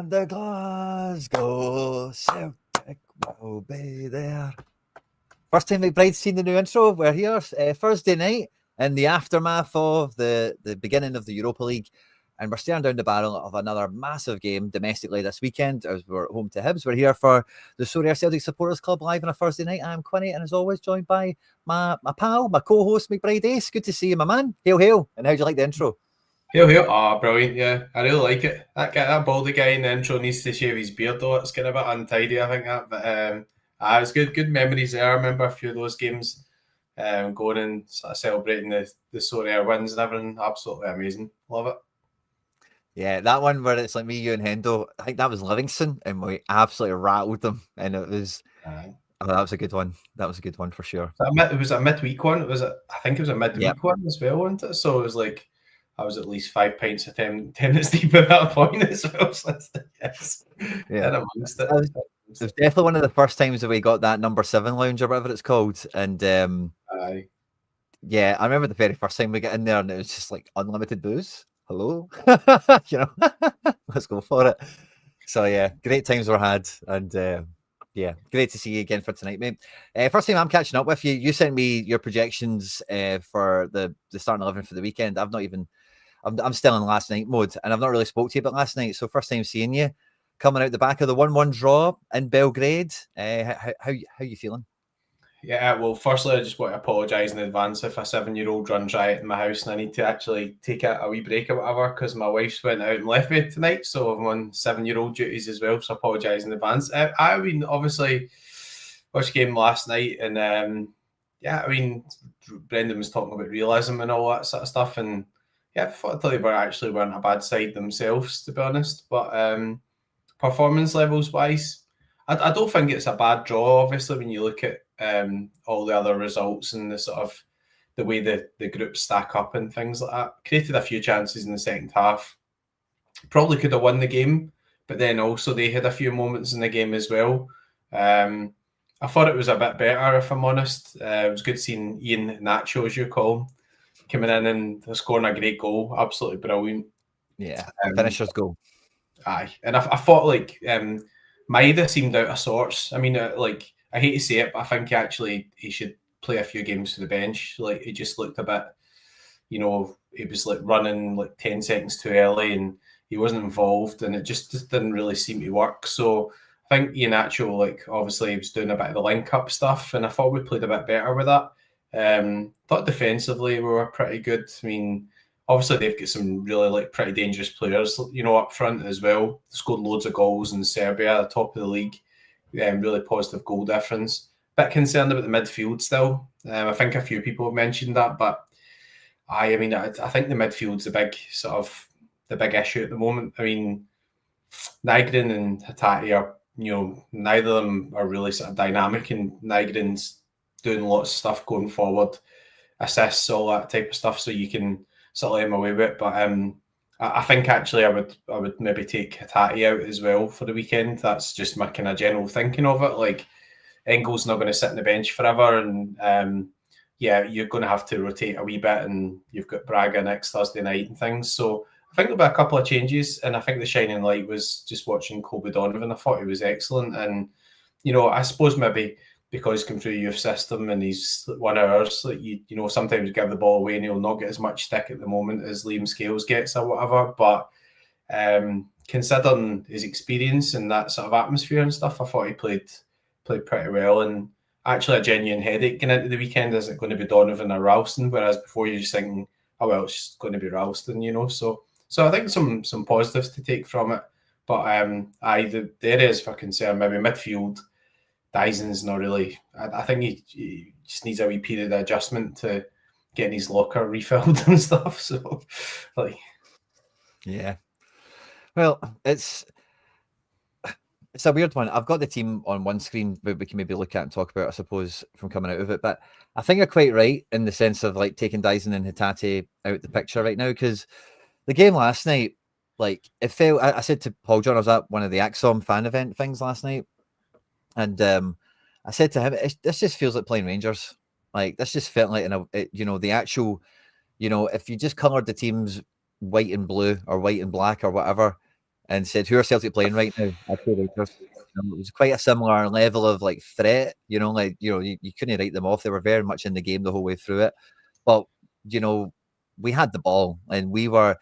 and the Glasgow Celtic will be there. First time McBride's seen the new intro. We're here Thursday night in the aftermath of the beginning of the Europa League, and we're staring down the barrel of another massive game domestically this weekend as we're at home to Hibs. We're here for the Sorare Celtic Supporters Club live on a Thursday night. I'm Quinny, and as always joined by my pal, my co-host McBride Ace. Good to see you, my man. Hail, hail. And how'd you like the intro? Hail, hail. Oh, brilliant, yeah. I really like it. That baldy guy in the intro needs to shave his beard, though. It's kind of a bit untidy, I think, that. But it's good memories there. I remember a few of those games going and sort of celebrating the Sorare wins and everything. Absolutely amazing. Love it. Yeah, that one where it's like me, you, and Hendo. I think that was Livingston, and we absolutely rattled them. And it was, that was a good one. That was a good one for sure. It was a midweek one. I think it was a midweek one as well, wasn't it? So it was like, I was at least 5 pints of tennis deep at that point as well. So yes, yeah. Amongst it. It was definitely one of the first times that we got that number 7 lounge or whatever it's called. And yeah, I remember the very first time we got in there, and it was just like unlimited booze. Hello, let's go for it. So yeah, great times were had, and yeah, great to see you again for tonight, mate. First time I'm catching up with you. You sent me your projections for the starting 11 for the weekend. I'm still in last night mode, and I've not really spoke to you about last night. So first time seeing you, coming out the back of the 1-1 draw in Belgrade. How you feeling? Yeah, well, firstly, I just want to apologise in advance if a 7-year-old runs riot in my house and I need to actually take a wee break or whatever, because my wife's went out and left me tonight, so I'm on 7-year-old duties as well, so I apologise in advance. I mean, obviously, watched the game last night, and yeah, I mean, Brendan was talking about realism and all that sort of stuff, and yeah, I thought they weren't a bad side themselves, to be honest, but performance levels wise, I don't think it's a bad draw, obviously, when you look at all the other results and the sort of the way the groups stack up and things like that. Created a few chances in the second half. Probably could have won the game, but then also they had a few moments in the game as well. I thought it was a bit better, if I'm honest. It was good seeing Iheanacho, as you call him, coming in and scoring a great goal. Absolutely brilliant. Yeah, finisher's goal. Aye, and I thought like Maeda seemed out of sorts. I mean, like, I hate to say it, but I think he should play a few games to the bench. Like, he just looked a bit, he was like running like 10 seconds too early, and he wasn't involved, and it just didn't really seem to work. So I think Iheanacho, like, obviously he was doing a bit of the link-up stuff, and I thought we played a bit better with that. Thought defensively we were pretty good. I mean, obviously they've got some really like pretty dangerous players, up front as well. They scored loads of goals in Serbia, top of the league. Really positive goal difference. Bit concerned about the midfield still. I think a few people have mentioned that, but I think the midfield's the big issue at the moment. I mean, Nygren and Hatate are, neither of them are really sort of dynamic, and Nygren's doing lots of stuff going forward, assists, all that type of stuff, so you can sort of let him away with it. But I think actually I would maybe take Hatate out as well for the weekend. That's just my kind of general thinking of it. Like, Engel's not going to sit on the bench forever, and yeah, you're going to have to rotate a wee bit, and you've got Braga next Thursday night and things. So I think there'll be a couple of changes, and I think the shining light was just watching Kobe Donovan. I thought he was excellent, and I suppose maybe because he's come through a youth system and he's one of ours, like, sometimes you give the ball away and he'll not get as much stick at the moment as Liam Scales gets or whatever. But considering his experience and that sort of atmosphere and stuff, I thought he played pretty well. And actually a genuine headache going into the weekend, is it going to be Donovan or Ralston? Whereas before you're just thinking, oh well, it's going to be Ralston, So I think some positives to take from it. But the areas for concern, maybe midfield. Dyson's not really. I think he just needs a wee period of adjustment to getting his locker refilled and stuff. So, like, yeah. Well, it's a weird one. I've got the team on one screen, but we can maybe look at and talk about, I suppose, from coming out of it. But I think you're quite right in the sense of like taking Dyson and Hatate out the picture right now, because the game last night, like, it felt. I said to Paul John, I was at one of the Axom fan event things last night. And I said to him, this just feels like playing Rangers. Like, this just felt like, the actual, if you just coloured the teams white and blue or white and black or whatever, and said, "Who are Celtic playing right now?" I'd say Rangers. It was quite a similar level of like threat. You couldn't write them off. They were very much in the game the whole way through it. But we had the ball, and we were.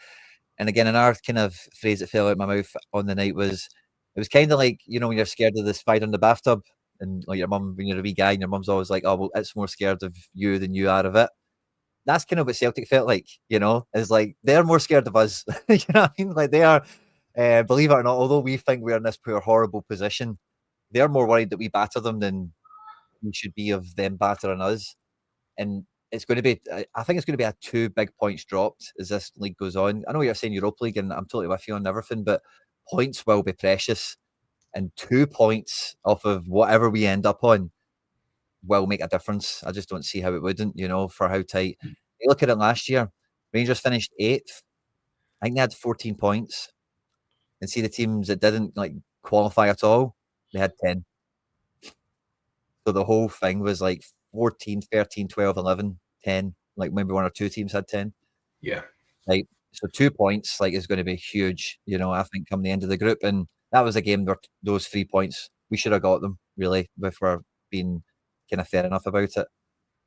And again, another kind of phrase that fell out my mouth on the night was, it was kind of like when you're scared of the spider in the bathtub, and like your mum, when you're a wee guy, and your mum's always like, "Oh, well, it's more scared of you than you are of it." That's kind of what Celtic felt like, is like they're more scared of us. You know what I mean? Like they are, believe it or not, although we think we're in this poor, horrible position, they're more worried that we batter them than we should be of them battering us. And it's going to be, I think it's going to be a 2 big points dropped as this league goes on. I know you're saying Europa League, and I'm totally with you on everything, but points will be precious. And 2 points off of whatever we end up on will make a difference. I just don't see how it wouldn't, for how tight. You look at it last year, Rangers finished 8th. I think they had 14 points. And see the teams that didn't like qualify at all, they had 10. So the whole thing was like 14, 13, 12, 11, 10. Like maybe 1 or 2 teams had 10. Yeah. Like, so 2 points is going to be huge, I think, come the end of the group. And that was a game where those 3 points, we should have got them, really, if we're being kind of fair enough about it.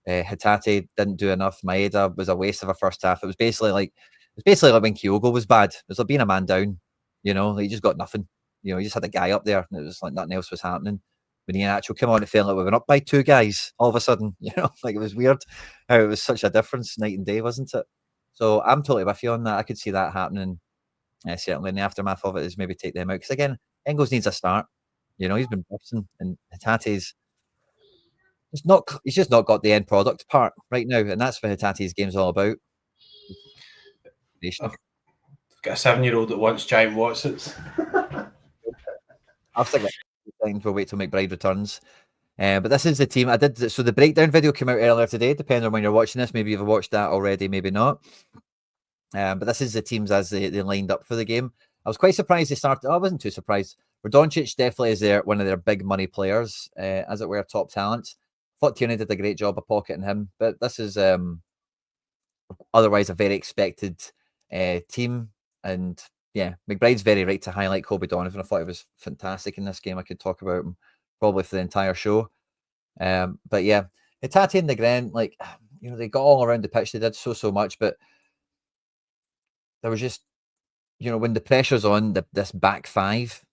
Hatate didn't do enough. Maeda was a waste of a first half. It was basically like when Kyogo was bad. It was like being a man down, he just got nothing. He just had a guy up there, and it was like nothing else was happening. When Iheanacho came on, it felt like we went up by 2 guys all of a sudden, like it was weird how it was such a difference night and day, wasn't it? So I'm totally with you on that. I could see that happening. Certainly in the aftermath of it is maybe take them out. Because again, Engels needs a start. He's been bursting, and Hatate's he's just not got the end product part right now, and that's what Hatate's game's all about. I've got a 7-year-old that wants Giant Watsons. I'll stick with things. We'll wait till McBride returns. But this is the team. So the breakdown video came out earlier today, depending on when you're watching this. Maybe you've watched that already, maybe not. But this is the teams as they lined up for the game. I was quite surprised they started. I wasn't too surprised. Radonjic definitely is one of their big money players, as it were, top talent. Thought Tierney did a great job of pocketing him, but this is otherwise a very expected team. And yeah, McBride's very right to highlight Kobe Donovan. I thought he was fantastic in this game. I could talk about him probably for the entire show. But yeah, Hatate and Negren, they got all around the pitch. They did so much, but there was just, when the pressure's on this back 5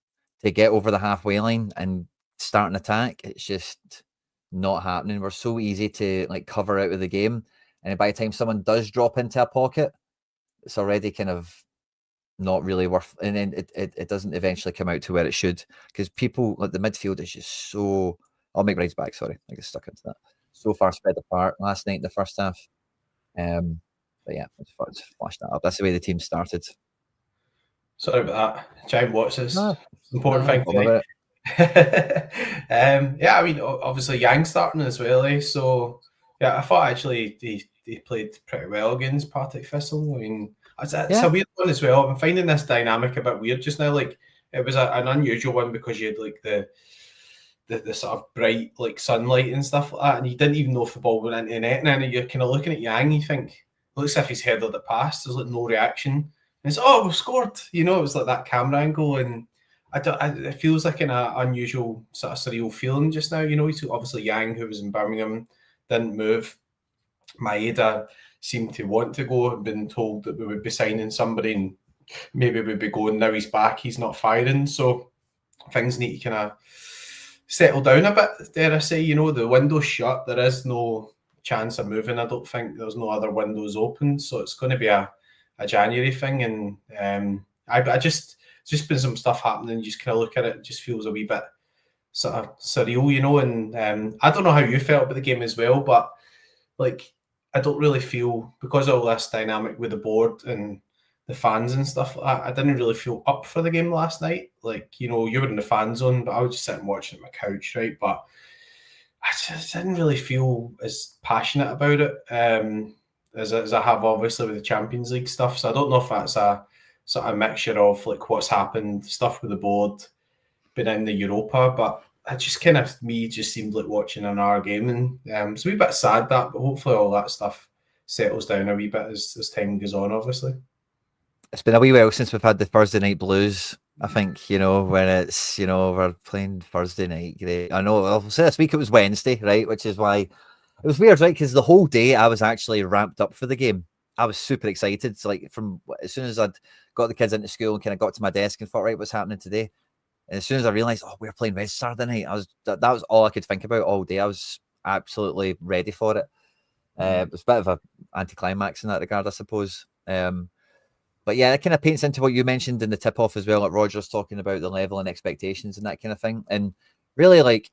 to get over the halfway line and start an attack, it's just not happening. We're so easy to cover out of the game, and by the time someone does drop into a pocket, it's already kind of not really worth, and then it doesn't eventually come out to where it should, because people the midfield is just so. I'll make McBride's back. Sorry, I get stuck into that. So far spread apart last night in the first half. But yeah, I just thought I'd flash that up. That's the way the team started. Sorry about that. Giant Watsons. Important thing today. Yeah, I mean, obviously Yang starting as well, so yeah, I thought actually they played pretty well against Partick Thistle. I mean, it's a weird one as well. I'm finding this dynamic a bit weird just now. Like, it was an unusual one because you had the sort of bright sunlight and stuff like that, and you didn't even know if the ball went into the net, and then you're kind of looking at Yang, you think it looks as if he's headed it past. There's no reaction, and it's we've scored. It was like that camera angle, and it feels like an unusual sort of surreal feeling just now. Obviously Yang, who was in Birmingham, didn't move. Maeda seemed to want to go, and been told that we would be signing somebody, and maybe we'd be going. Now he's back, he's not firing, so things need to kind of settle down a bit, dare I say. The window's shut. There is no chance of moving. I don't think there's no other windows open, so it's going to be a January thing. And I just been some stuff happening. You just kind of look at it, it just feels a wee bit sort of surreal, and I don't know how you felt about the game as well, but I don't really feel, because of all this dynamic with the board and the fans and stuff like that, I didn't really feel up for the game last night. You were in the fan zone, but I was just sitting watching at my couch, right? But I just didn't really feel as passionate about it as I have obviously with the Champions League stuff. So I don't know if that's a sort of mixture of what's happened, stuff with the board, been in the Europa, but it just kind of, me, just seemed like watching an hour game, and it's a wee bit sad that, but hopefully all that stuff settles down a wee bit as time goes on, obviously. It's been a wee while since we've had the Thursday night blues I think, when it's, we're playing Thursday night, great. I know, I'll say this week it was Wednesday, right? Which is why it was weird, right? Because the whole day I was actually ramped up for the game. I was super excited. So, like, from as soon as I'd got the kids into school and kind of got to my desk and thought, right, what's happening today? And as soon as I realized, oh, we're playing West Saturday night, that was all I could think about all day. I was absolutely ready for it. It was a bit of an anticlimax in that regard, I suppose. But yeah, it kind of paints into what you mentioned in the tip off as well, like Roger's talking about the level and expectations and that kind of thing. And really, like,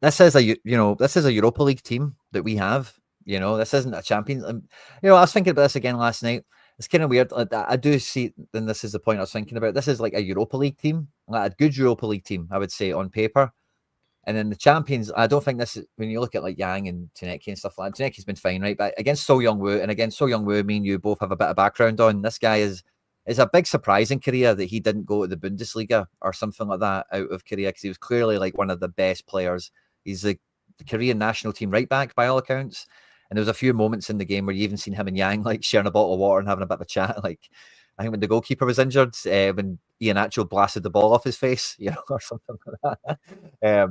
this is a Europa League team that we have. This isn't a Champions. I was thinking about this again last night. It's kind of weird. Like, I do see, and this is the point I was thinking about. This is like a Europa League team, like a good Europa League team, I would say, on paper. And then the Champions, I don't think this is, when you look at like Yang and Taneki and stuff like that, Taneki's been fine, right? But against So Young-woo, and again, So Young-woo, me and you both have a bit of background on. This guy is a big surprise in Korea that he didn't go to the Bundesliga or something like that out of Korea, because he was clearly like one of the best players. He's the Korean national team right back by all accounts. And there was a few moments in the game where you even seen him and Yang like sharing a bottle of water and having a bit of a chat. Like, I think when the goalkeeper was injured, when Iheanacho blasted the ball off his face, or something like that.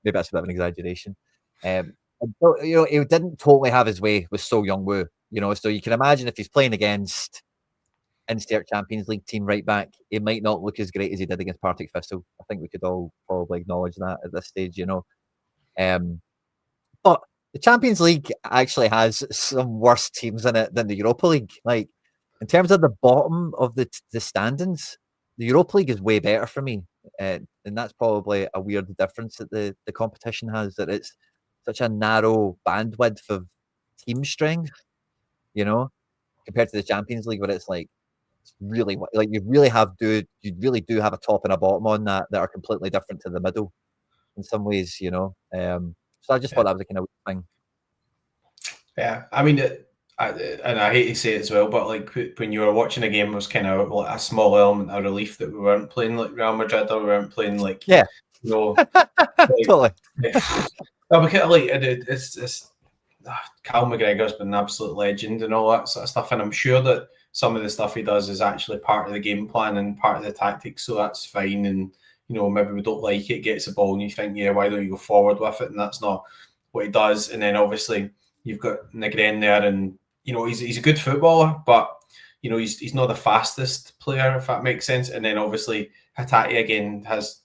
Maybe that's a bit of an exaggeration. He didn't totally have his way with So Young-woo, so you can imagine if he's playing against insert Champions League team right back, it might not look as great as he did against Partick Thistle. I think we could all probably acknowledge that at this stage, But the Champions League actually has some worse teams in it than the Europa League. Like, in terms of the bottom of the standings, the Europa League is way better for me. And that's probably a weird difference that the competition has, that it's such a narrow bandwidth of team strength, compared to the Champions League, where it's like, it's really like you really do have a top and a bottom on that are completely different to the middle in some ways, So I just thought that was a kind of weird thing. Yeah, I mean, and I hate to say it as well, but like when you were watching a game, it was kind of like a small element of relief that we weren't playing like Real Madrid, or we weren't playing like totally. No, because like it's Cal McGregor's been an absolute legend and all that sort of stuff, and I'm sure that some of the stuff he does is actually part of the game plan and part of the tactics, so that's fine. And maybe we don't like it, gets the ball, and you think, yeah, why don't you go forward with it? And that's not what he does. And then obviously you've got Negren there, and he's a good footballer, but he's not the fastest player, if that makes sense. And then obviously Hatate again has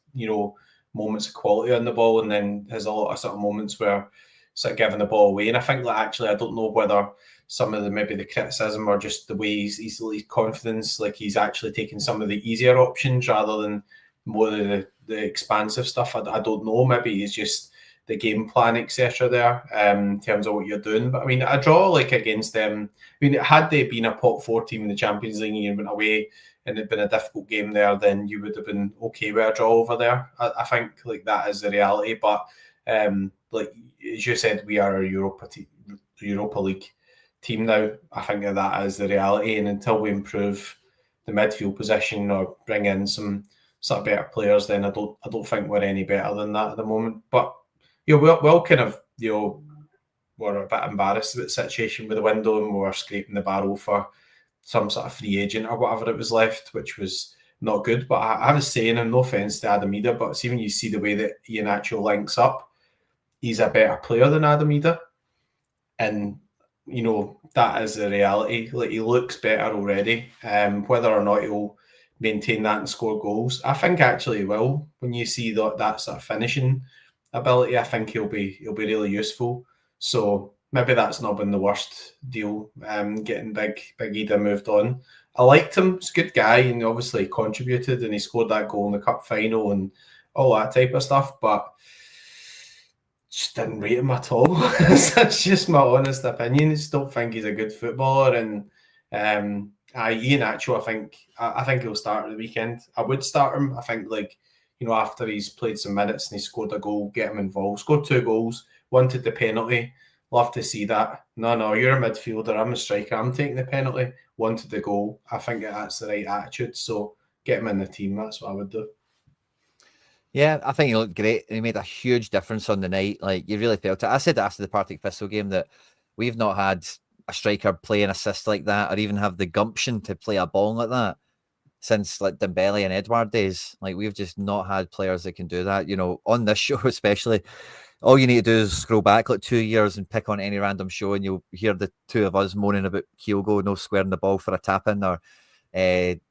moments of quality on the ball, and then has a lot of sort of moments where sort of giving the ball away. And I think that actually, I don't know whether some of the criticism or just the way he's confidence, like he's actually taking some of the easier options rather than more of the expansive stuff. I don't know. Maybe he's just the game plan, etc. there in terms of what you're doing. But I mean, a draw like against them, I mean, had they been a pot 4 team in the Champions League and went away and it'd been a difficult game there, then you would have been okay with a draw over there. I think like that is the reality. But like as you said, we are a Europa League team now. I think that is the reality, and until we improve the midfield position or bring in some sort of better players, then I don't think we're any better than that at the moment. But we'll kind of we're a bit embarrassed about the situation with the window, and we were scraping the barrel for some sort of free agent or whatever it was left, which was not good. But I was saying, and no offence to Adamida, but see when you see the way that Iheanacho links up, he's a better player than Adamida, and that is the reality. Like, he looks better already. Whether or not he'll maintain that and score goals, I think actually he will. When you see that sort of finishing ability, I think he'll be really useful. So maybe that's not been the worst deal. Getting Big Ida moved on. I liked him. He's a good guy, and obviously contributed, and he scored that goal in the cup final and all that type of stuff. But just didn't rate him at all. That's just my honest opinion. I just don't think he's a good footballer. And Iheanacho, I think he'll start at the weekend. I would start him. I think after he's played some minutes and he scored a goal, get him involved. Scored 2 goals, wanted the penalty. Love to see that. No, you're a midfielder, I'm a striker, I'm taking the penalty. Wanted the goal. I think that's the right attitude. So get him in the team. That's what I would do. Yeah, I think he looked great. He made a huge difference on the night. Like, you really felt it. I said after the Partick Thistle game that we've not had a striker play an assist like that, or even have the gumption to play a ball like that since like Dembele and Edouard days. Like we've just not had players that can do that. You know, on this show especially, all you need to do is scroll back like 2 years and pick on any random show, and you'll hear the two of us moaning about Kyogo no squaring the ball for a tap in, or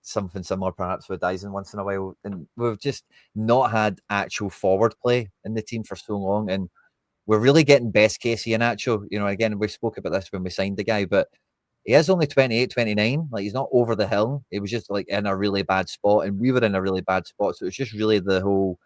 something similar perhaps with Dyson once in a while. And we've just not had actual forward play in the team for so long, and we're really getting best case Iheanacho. You know, again, we spoke about this when we signed the guy, but he is only 28, 29. Like, he's not over the hill. He was just like in a really bad spot, and we were in a really bad spot. So it's just really the whole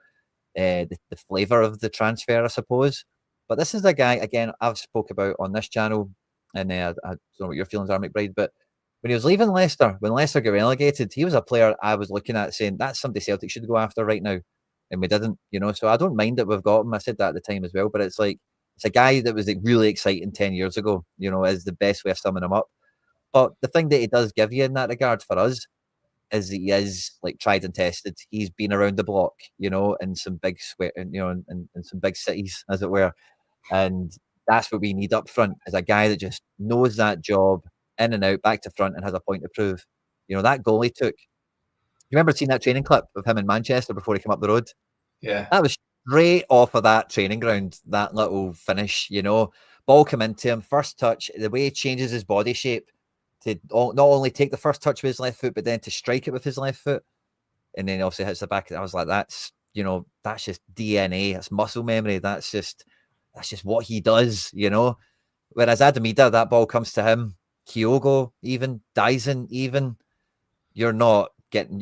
the flavour of the transfer, I suppose. But this is a guy, again, I've spoke about on this channel, and I don't know what your feelings are, McBride, but when he was leaving Leicester, when Leicester got relegated, he was a player I was looking at saying, that's somebody Celtic should go after right now. And we didn't, you know, so I don't mind that we've got him. I said that at the time as well, but it's like, it's a guy that was like really exciting 10 years ago, you know, is the best way of summing him up. But the thing that he does give you in that regard for us is that he is like tried and tested. He's been around the block, you know, in some big sweat, you know, in some big cities, as it were. And that's what we need up front, is a guy that just knows that job in and out, back to front, and has a point to prove. You know, that goal he took. You remember seeing that training clip of him in Manchester before he came up the road? Yeah. That was straight off of that training ground, that little finish, you know. Ball come into him, first touch, the way he changes his body shape to not only take the first touch with his left foot, but then to strike it with his left foot. And then obviously hits the back. I was like, that's, you know, that's just DNA, that's muscle memory, that's just what he does, you know. Whereas Maeda, that ball comes to him, Kyogo, even Dyson, even, you're not getting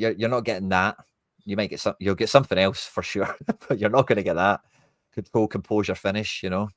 that. You might get you'll get something else for sure, but you're not going to get that full composure finish, you know.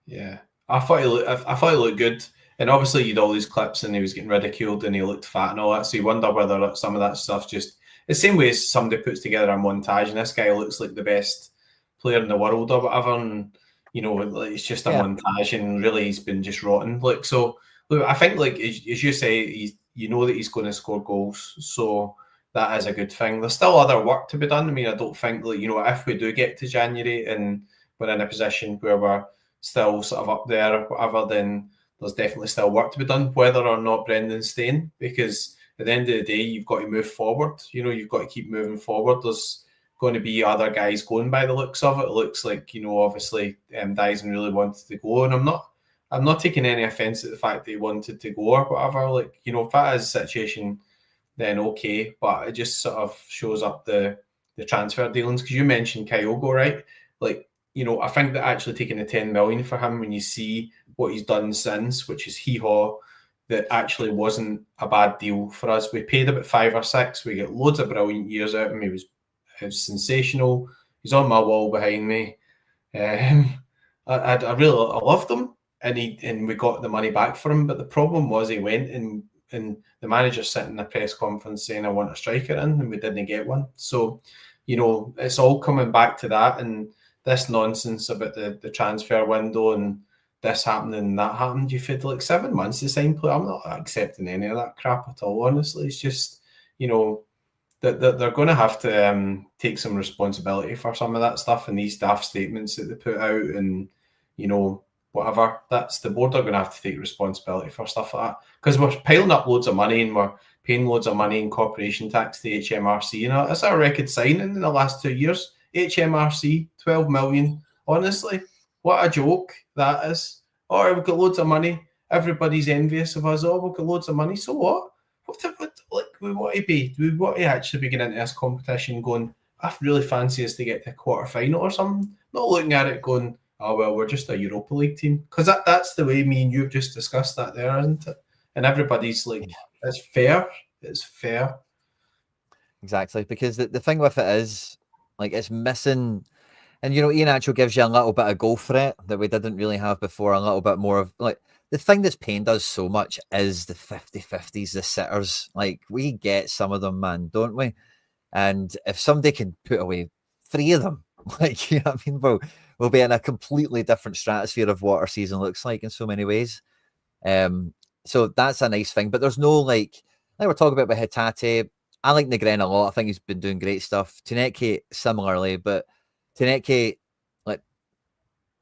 Yeah, I thought he looked good, and obviously you'd all these clips, and he was getting ridiculed, and he looked fat and all that. So you wonder whether some of that stuff's just the same way as somebody puts together a montage, and this guy looks like the best player in the world or whatever, and you know, like, it's just a montage, and really he's been just rotten. Like, so look, I think, like as you say, you know that he's going to score goals, so that is a good thing. There's still other work to be done. I mean, I don't think, like, you know, if we do get to January and we're in a position where we're still sort of up there or whatever, then there's definitely still work to be done, whether or not Brendan's staying, because at the end of the day, you've got to move forward. You know, you've got to keep moving forward. There's going to be other guys going by the looks of it. It looks like, you know, obviously Dyson really wanted to go, and I'm not taking any offence at the fact that he wanted to go or whatever. Like, you know, if that is a situation, then okay, but it just sort of shows up the transfer dealings, because you mentioned Kyogo, right? Like, you know, I think that actually taking the 10 million for him, when you see what he's done since, which is hee-haw, that actually wasn't a bad deal for us. We paid about 5 or 6. We get loads of brilliant years out of him. He was sensational. He's on my wall behind me. I really loved him, and we got the money back for him. But the problem was he went, and the manager sitting in a press conference saying, I want a striker in, and we didn't get one. So, you know, it's all coming back to that, and this nonsense about the transfer window and this happening and that happened. You've had like 7 months to sign play. I'm not accepting any of that crap at all, honestly. It's just, you know, that they're going to have to take some responsibility for some of that stuff, and these daft statements that they put out, and, you know, whatever. That's the board are going to have to take responsibility for stuff like that, because we're piling up loads of money, and we're paying loads of money in corporation tax to HMRC. You know, that's a record signing in the last 2 years. HMRC, 12 million. Honestly, what a joke that is. Oh, we've got loads of money. Everybody's envious of us. Oh, we've got loads of money. So what? Like, we want to be? Do we want to actually be getting into this competition going, I really fancy us to get to a quarter final or something? Not looking at it going, oh, well, we're just a Europa League team. Because that's the way me and you've just discussed that there, isn't it? And everybody's like, it's fair. It's fair. Exactly. Because the thing with it is, like, it's missing. And, you know, Iheanacho gives you a little bit of goal threat that we didn't really have before, a little bit more of, like, the thing that's pained us so much is the 50-50s, the sitters. Like, we get some of them, man, don't we? And if somebody can put away 3 of them, like, you know what I mean? We'll be in a completely different stratosphere of what our season looks like in so many ways. So that's a nice thing. But there's no, like we're talking about with Hatate. I like Negren a lot. I think he's been doing great stuff. Taneke similarly, but Taneke, like,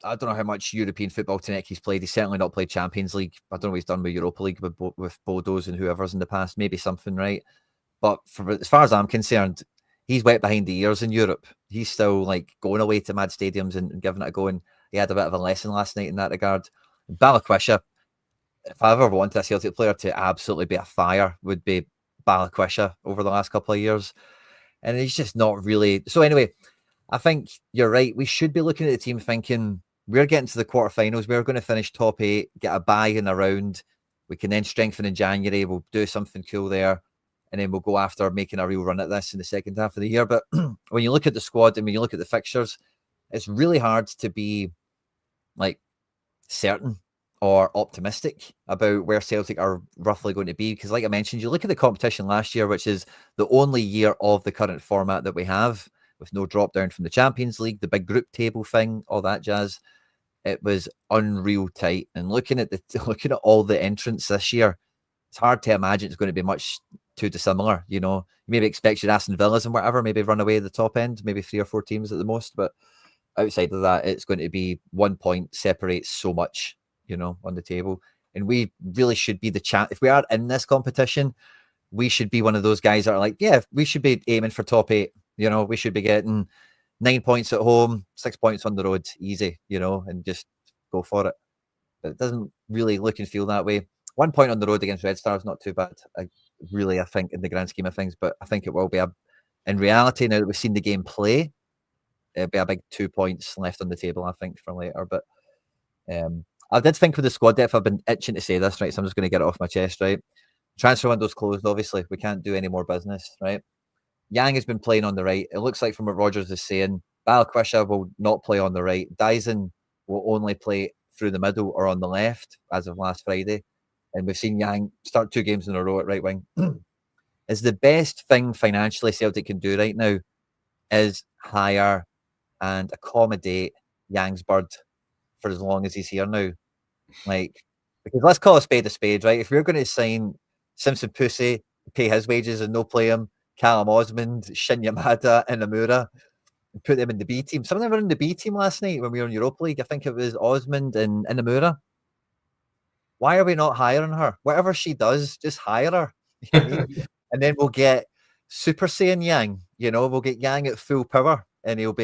I don't know how much European football Taneke's played. He's certainly not played Champions League. I don't know what he's done with Europa League with Bodos and whoever's in the past. Maybe something, right? But as far as I'm concerned, he's wet behind the ears in Europe. He's still like going away to mad stadiums and giving it a go. And he had a bit of a lesson last night in that regard. Balikwisha, if I ever wanted a Celtic player to absolutely be a fire, would be Balikwisha over the last couple of years. And he's just not really. So anyway, I think you're right. We should be looking at the team thinking we're getting to the quarterfinals. We're going to finish top 8, get a bye in a round. We can then strengthen in January. We'll do something cool there. And then we'll go after making a real run at this in the second half of the year. But when you look at the squad and when you look at the fixtures, it's really hard to be like certain or optimistic about where Celtic are roughly going to be. Because like I mentioned, you look at the competition last year, which is the only year of the current format that we have, with no drop down from the Champions League, the big group table thing, all that jazz. It was unreal tight. And looking at all the entrants this year, it's hard to imagine it's going to be much too dissimilar. You know, you maybe expect your Aston Villas and whatever, maybe run away at the top end, maybe 3 or 4 teams at the most. But outside of that, it's going to be 1 point separates so much, you know, on the table. And we really should be the champ. If we are in this competition, we should be one of those guys that are like, yeah, we should be aiming for top 8. You know, we should be getting 9 points at home, 6 points on the road, easy, you know, and just go for it. But it doesn't really look and feel that way. 1 point on the road against Red Star is not too bad, I think, in the grand scheme of things. But I think it will be in reality, now that we've seen the game play, it'll be a big 2 points left on the table, I think, for later. But I did think with the squad depth, I've been itching to say this, right? So I'm just going to get it off my chest, right? Transfer window's closed, obviously. We can't do any more business, right? Yang has been playing on the right. It looks like from what Rogers is saying, Balikwisha will not play on the right. Dyson will only play through the middle or on the left as of last Friday. And we've seen Yang start 2 games in a row at right wing. Is the best thing financially Celtic can do right now is hire and accommodate Yang's bird for as long as he's here now. Like, because let's call a spade, right? If we're going to sign Simpson Pussy, pay his wages and no play him, Callum Osmond, Shinya Maeda, and Amura, and put them in the B team. Some of them were in the B team last night when we were in Europa League. I think it was Osmond and Amura. Why are we not hiring her? Whatever she does, just hire her. You know what I mean? And then we'll get Super Saiyan Yang. You know, we'll get Yang at full power, and he'll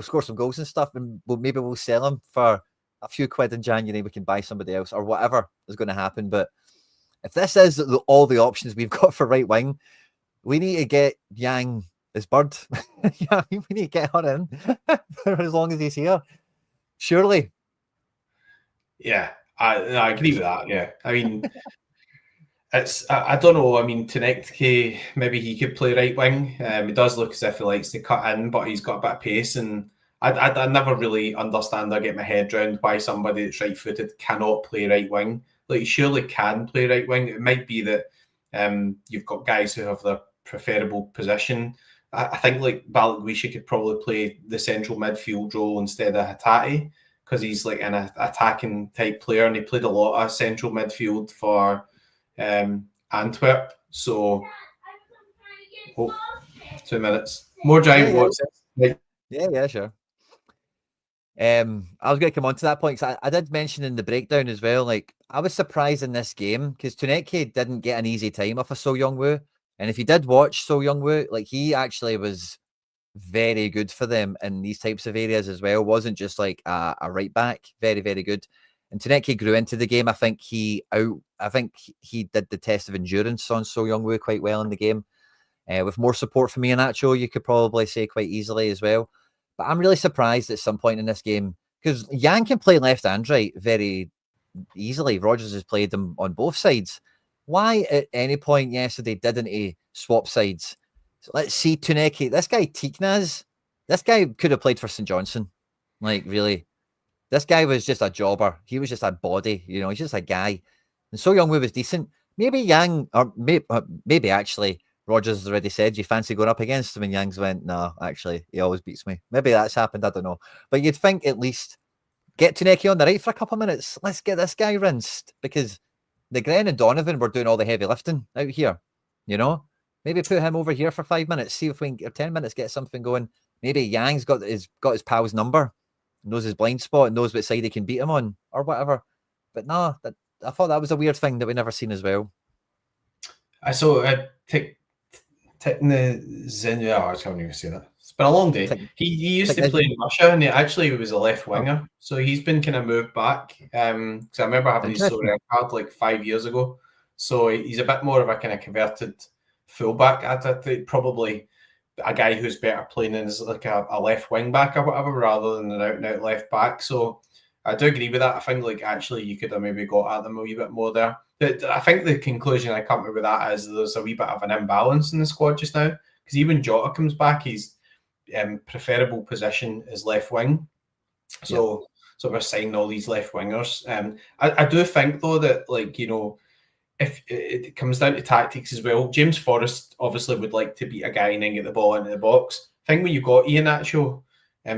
score some goals and stuff, and maybe we'll sell him for a few quid in January. We can buy somebody else or whatever is going to happen. But if this is all the options we've got for right wing, we need to get Yang as bird. Yeah, we need to get her in for as long as he's here. Surely. Yeah, I agree with that. Yeah, I mean, I don't know. I mean, Taneke, maybe he could play right wing. He does look as if he likes to cut in, but he's got a bit of pace. And I never really understand or get my head around why somebody that's right-footed cannot play right wing. Like, he surely can play right wing. It might be that you've got guys who have their preferable position. I think like Balikwisha could probably play the central midfield role instead of Hatate, because he's like an attacking type player, and he played a lot of central midfield for Antwerp. So 2 minutes more giant Yeah, sure. I was going to come on to that point, because I did mention in the breakdown as well, like, I was surprised in this game because Taneke didn't get an easy time off of So Young-woo. And if you did watch So Young-woo, like, he actually was very good for them in these types of areas as well. Wasn't just like a right back. Very, very good. And Taneke grew into the game. I think he did the test of endurance on So Young-woo quite well in the game. With more support from Iheanacho, you could probably say quite easily as well. But I'm really surprised at some point in this game, because Yang can play left and right very easily. Rogers has played them on both sides. Why at any point yesterday didn't he swap sides? So let's see Taneke. This guy Tiknaz, this guy could have played for St. Johnson. Like, really. This guy was just a jobber. He was just a body, you know, he's just a guy. And So Young-woo was decent. Maybe Yang, or maybe actually, Rogers has already said you fancy going up against him, and Yang's went, no, actually, he always beats me. Maybe that's happened, I don't know. But you'd think at least get Taneke on the right for a couple of minutes. Let's get this guy rinsed, because the Gren and Donovan were doing all the heavy lifting out here, you know? Maybe put him over here for 5 minutes, see if we can, or 10 minutes, get something going. Maybe Yang's got his pal's number, knows his blind spot, and knows what side he can beat him on, or whatever. But no, I thought that was a weird thing that we never seen as well. I saw I can't even say that. It's been a long day. He used to play in Russia, and he was a left winger. So he's been kind of moved back. Because I remember having his Sorare card like 5 years ago. So he's a bit more of a kind of converted fullback. I think probably a guy who's better playing as like a left wing back or whatever, rather than an out and out left back. So I do agree with that. I think like actually you could have maybe got at them a wee bit more there. But I think the conclusion I come to with that is there's a wee bit of an imbalance in the squad just now, because even Jota comes back, he's preferable position is left wing. So we're signing all these left wingers. I do think though that, like, you know, if it comes down to tactics as well, James Forrest obviously would like to beat a guy and then get the ball into the box. I think when you've got Iheanacho,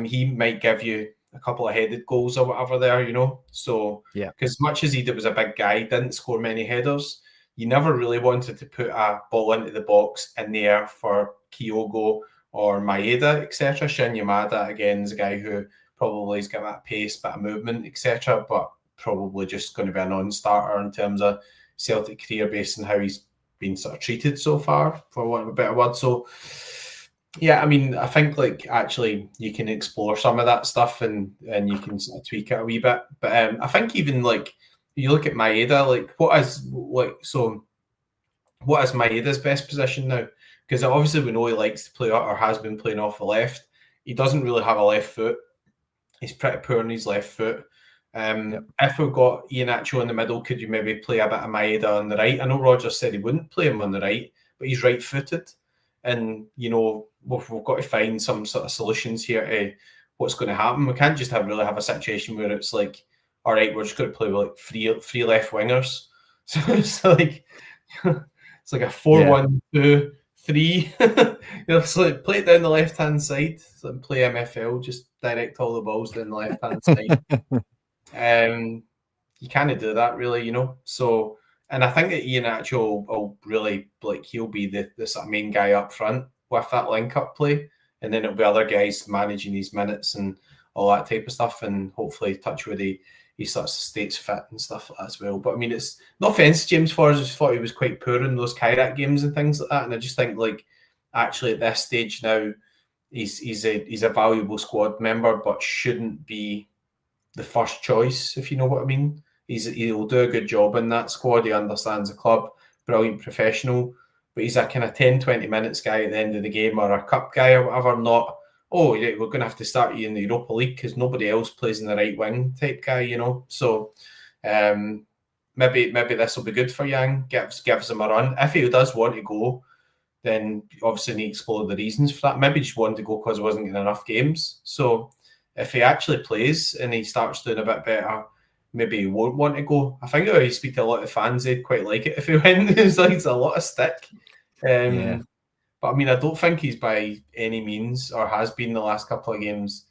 he might give you a couple of headed goals or whatever there, you know. So because much as he was a big guy, didn't score many headers, you never really wanted to put a ball into the box in the air for Kyogo or Maeda, etc. Shinya Maeda, again, is a guy who probably has got that pace, bit of movement, etc., but probably just going to be a non-starter in terms of Celtic career based on how he's been sort of treated so far, for want of a better word. So yeah, I mean, I think like actually you can explore some of that stuff and you can sort of tweak it a wee bit. But I think even like you look at Maeda, like what is Maeda's best position now? Because obviously we know he likes to play or has been playing off the left. He doesn't really have a left foot. He's pretty poor on his left foot. If we've got Iheanacho in the middle, could you maybe play a bit of Maeda on the right? I know Roger said he wouldn't play him on the right, but he's right-footed. And, you know, we've got to find some sort of solutions here to what's going to happen. We can't just really have a situation where it's like, all right, we're just going to play with like three left wingers. So it's like it's like a 4-1-2-3. It's like play it down the left-hand side. So play MFL, just direct all the balls down the left-hand side. You can't do that really, you know. So, and I think that Iheanacho will really, like, he'll be the sort of main guy up front with that link-up play, and then it'll be other guys managing these minutes and all that type of stuff, and hopefully touch with he sort of stays fit and stuff like that as well. But I mean, it's no offense to James Forrest, I just thought he was quite poor in those Kairat games and things like that, and I just think like actually at this stage now he's a valuable squad member, but shouldn't be the first choice, if you know what I mean. He'll do a good job in that squad. He understands the club, brilliant professional, but he's a kind of 10-20 minutes guy at the end of the game, or a cup guy or whatever, not, oh, yeah, we're going to have to start you in the Europa League because nobody else plays in the right wing type guy, you know. So maybe this will be good for Yang, gives him a run. If he does want to go, then obviously need to explore the reasons for that. Maybe just wanted to go because he wasn't getting enough games. So if he actually plays and he starts doing a bit better, maybe he won't want to go. I think I speak to a lot of fans, they'd quite like it if he went. It's like it's a lot of stick. But I mean, I don't think he's by any means, or has been the last couple of games,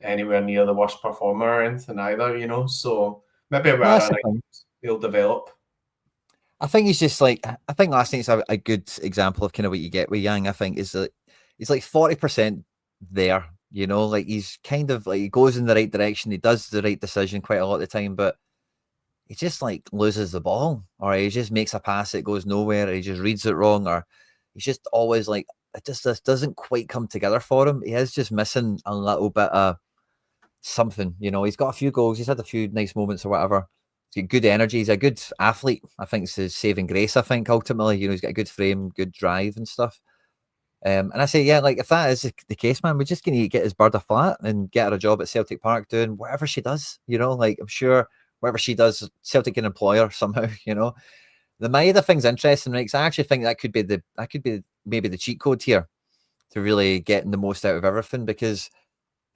anywhere near the worst performer or anything either, you know. So maybe he'll develop. I think he's just like, I think last night's a good example of kind of what you get with Yang. I think is that he's like 40% there, you know, like he's kind of like, he goes in the right direction, he does the right decision quite a lot of the time, but he just like loses the ball, or he just makes a pass that goes nowhere, or he just reads it wrong, or he's just always like, it just doesn't quite come together for him. He is just missing a little bit of something, you know. He's got a few goals, he's had a few nice moments or whatever. He's got good energy, he's a good athlete. I think it's his saving grace, I think, ultimately. You know, he's got a good frame, good drive and stuff. And I say, yeah, like if that is the case, man, we're just going to get his bird a flat and get her a job at Celtic Park doing whatever she does, you know. Like I'm sure whatever she does, Celtic can employ her somehow, you know. The Maeda thing's interesting, right? Because I actually think that could be maybe the cheat code here to really getting the most out of everything. Because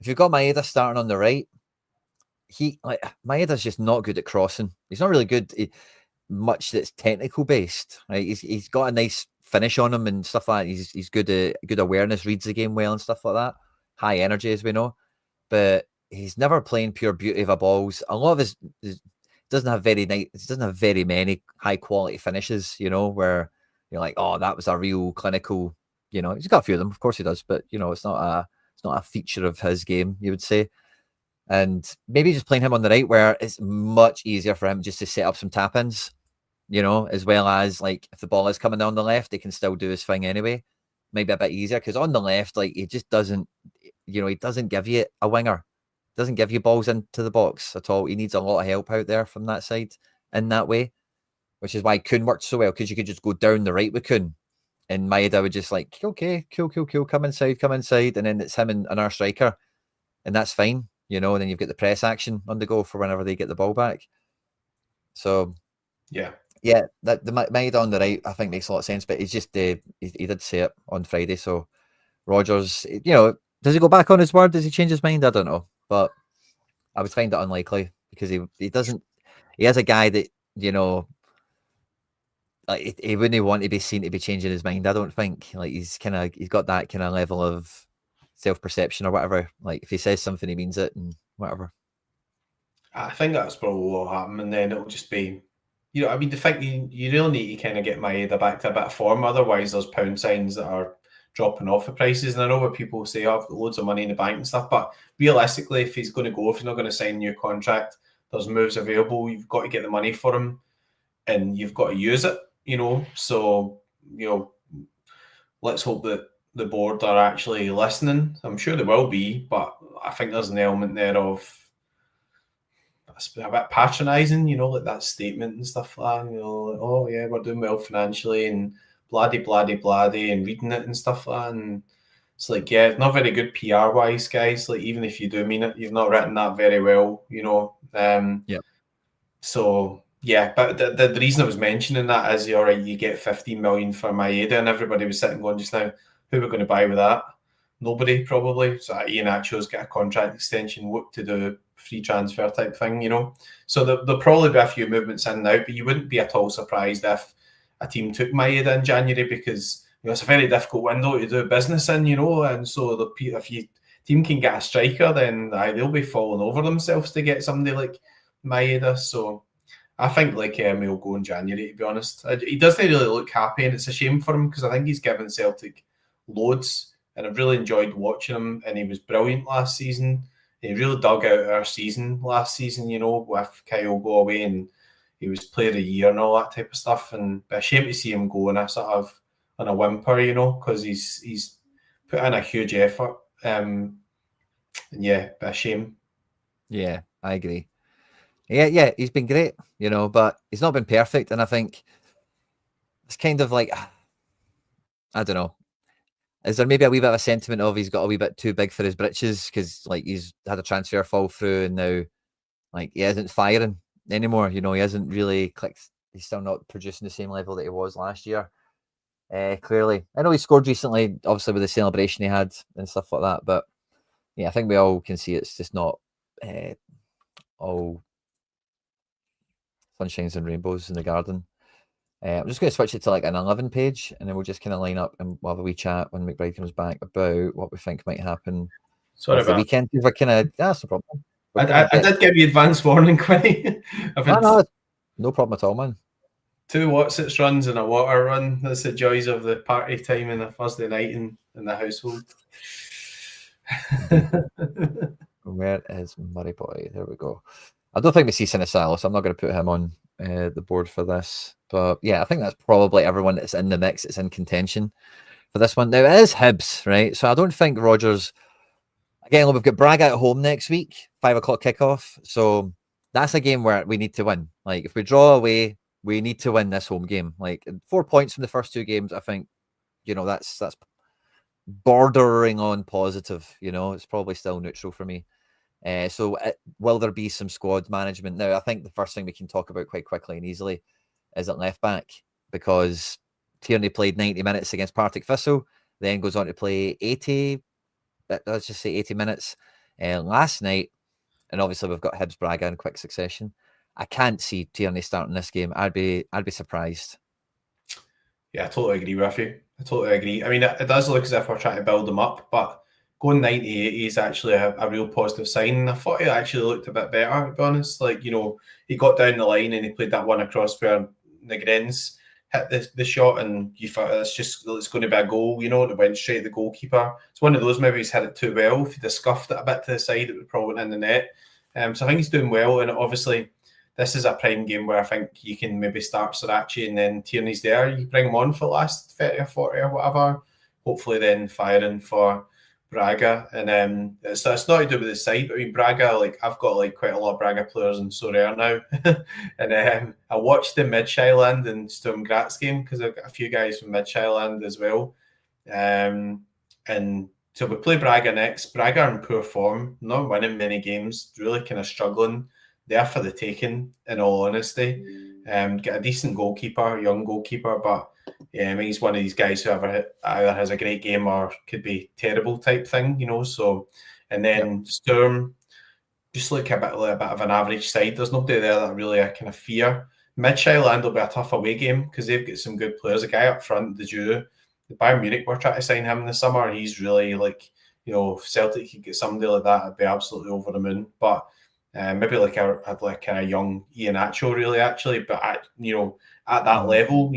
if you've got Maeda starting on the right, Maeda's just not good at crossing. He's not really good at much that's technical based, right? He's got a nice finish on him and stuff like that. He's good at good awareness, reads the game well and stuff like that. High energy, as we know, but he's never playing pure beauty of a balls. A lot of his doesn't have very many high quality finishes, you know, where you're like, oh, that was a real clinical, you know. He's got a few of them, of course he does, but you know, it's not a feature of his game, you would say. And maybe just playing him on the right, where it's much easier for him just to set up some tap-ins, you know, as well as like if the ball is coming down the left, he can still do his thing anyway. maybe a bit easier, because on the left, like, he just doesn't, he doesn't give you a winger, doesn't give you balls into the box at all. He needs a lot of help out there from that side in that way, which is why Kuhn worked so well, because you could just go down the right with Kuhn, and Maeda would just like, okay, cool, come inside, and then it's him and our striker, and that's fine, and then you've got the press action on the go for whenever they get the ball back. So yeah, that the Maeda on the right, I think, makes a lot of sense, but he's just he did say it on Friday, so Rodgers, does he go back on his word? Does he change his mind? I don't know, but I would find it unlikely, because he doesn't. He has a guy that like, he wouldn't want to be seen to be changing his mind. I don't think. Like, he's got that kind of level of self-perception or whatever. Like, if he says something, he means it, and whatever. I think that's probably what will happen, and then it'll just be, I mean, the thing you really need to kind of get Maeda back to a bit of form. Otherwise, there's pound signs that are dropping off the prices. And I know where people say, "Oh, I've got loads of money in the bank and stuff," but realistically, if he's not going to sign a new contract, there's moves available. You've got to get the money for him, and you've got to use it. So let's hope that the board are actually listening. I'm sure they will be, but I think there's an element there of a bit patronising, like that statement and stuff like that, like, oh yeah, we're doing well financially and bloody, and reading it and stuff like that. And it's like, yeah, it's not very good PR wise, guys. Like, even if you do mean it, you've not written that very well, Yeah. So yeah, but the reason I was mentioning that is, all right, you get 15 million for Maeda, and everybody was sitting going just now, who we're going to buy with that? Nobody, probably. So Iheanacho's got a contract extension, what to do, free transfer type thing, So there'll probably be a few movements in now, but you wouldn't be at all surprised if a team took Maeda in January, because it's a very difficult window to do business in, and so if your team can get a striker, then they'll be falling over themselves to get somebody like Maeda. So I think he'll go in January, to be honest. He doesn't really look happy, and it's a shame for him, because I think he's given Celtic loads, and I've really enjoyed watching him, and he was brilliant last season. He really dug out our season last season, with Kyle go away, and he was player of the year and all that type of stuff. And a shame to see him go on a sort of on a whimper, because he's put in a huge effort. And yeah, a shame. Yeah, I agree. Yeah, he's been great, but he's not been perfect. And I think it's kind of like, I don't know. Is there maybe a wee bit of a sentiment of he's got a wee bit too big for his britches, because like he's had a transfer fall through, and now like he isn't firing anymore. He hasn't really clicked. He's still not producing the same level that he was last year. Clearly, I know he scored recently, obviously with the celebration he had and stuff like that. But yeah, I think we all can see it's just not all sunshines and rainbows in the garden. I'm just going to switch it to like an 11 page, and then we'll just kind of line up and we'll have a wee chat when McBride comes back about what we think might happen. Sorry about the weekend. We're kind of, that's no problem. I did give you advance warning, Quinny. No problem at all, man. 2 Watsits runs and a water run. That's the joys of the party time on a Thursday night in the household. Where is Murray Boy? There we go. I don't think we see Sinisalis. I'm not going to put him on the board for this. But yeah, I think that's probably everyone that's in the mix, that's in contention for this one. Now, it is Hibs, right? So I don't think Rodgers... Again, we've got Braga at home next week, 5 o'clock kickoff. So that's a game where we need to win. Like, if we draw away, we need to win this home game. Like, 4 points from the first 2 games, I think, that's bordering on positive. It's probably still neutral for me. So will there be some squad management? Now, I think the first thing we can talk about quite quickly and easily is at left back, because Tierney played 90 minutes against Partick Thistle, then goes on to play 80, let's just say 80 minutes last night. And obviously we've got Hibs Braga in quick succession. I can't see Tierney starting this game. I'd be surprised. Yeah, I totally agree with you. I totally agree. I mean, it does look as if we're trying to build him up, but going 98 is actually a real positive sign. I thought he actually looked a bit better, to be honest. Like, he got down the line and he played that one across where Negren's hit the shot, and you thought it's going to be a goal, it went straight at the goalkeeper. It's one of those, maybe he's hit it too well. If he'd have scuffed it a bit to the side, it would probably went in the net. So I think he's doing well, and obviously this is a prime game where I think you can maybe start Sorare and then Tierney's there. You bring him on for the last 30 or 40 or whatever. hopefully then firing for Braga. And it's not to do with the side, but I mean, Braga, like, I've got like quite a lot of Braga players in Sorare now. And I watched the Mid-Shireland and Sturm Graz game because I've got a few guys from Mid-Shireland as well. And so we play Braga next. Braga are in poor form, not winning many games, really kind of struggling. They're for the taking, in all honesty. Get a decent goalkeeper, young goalkeeper, but he's one of these guys who either has a great game or could be terrible type thing, So, and then Sturm just look a bit of an average side. There's nobody there that really I kind of fear. Mid-Shireland will be a tough away game because they've got some good players. A guy up front, the Jew, the Bayern Munich were trying to sign him in the summer. He's really like, if Celtic could get somebody like that, I'd be absolutely over the moon. But maybe like a kind of young Iheanacho, really, actually. But at that level,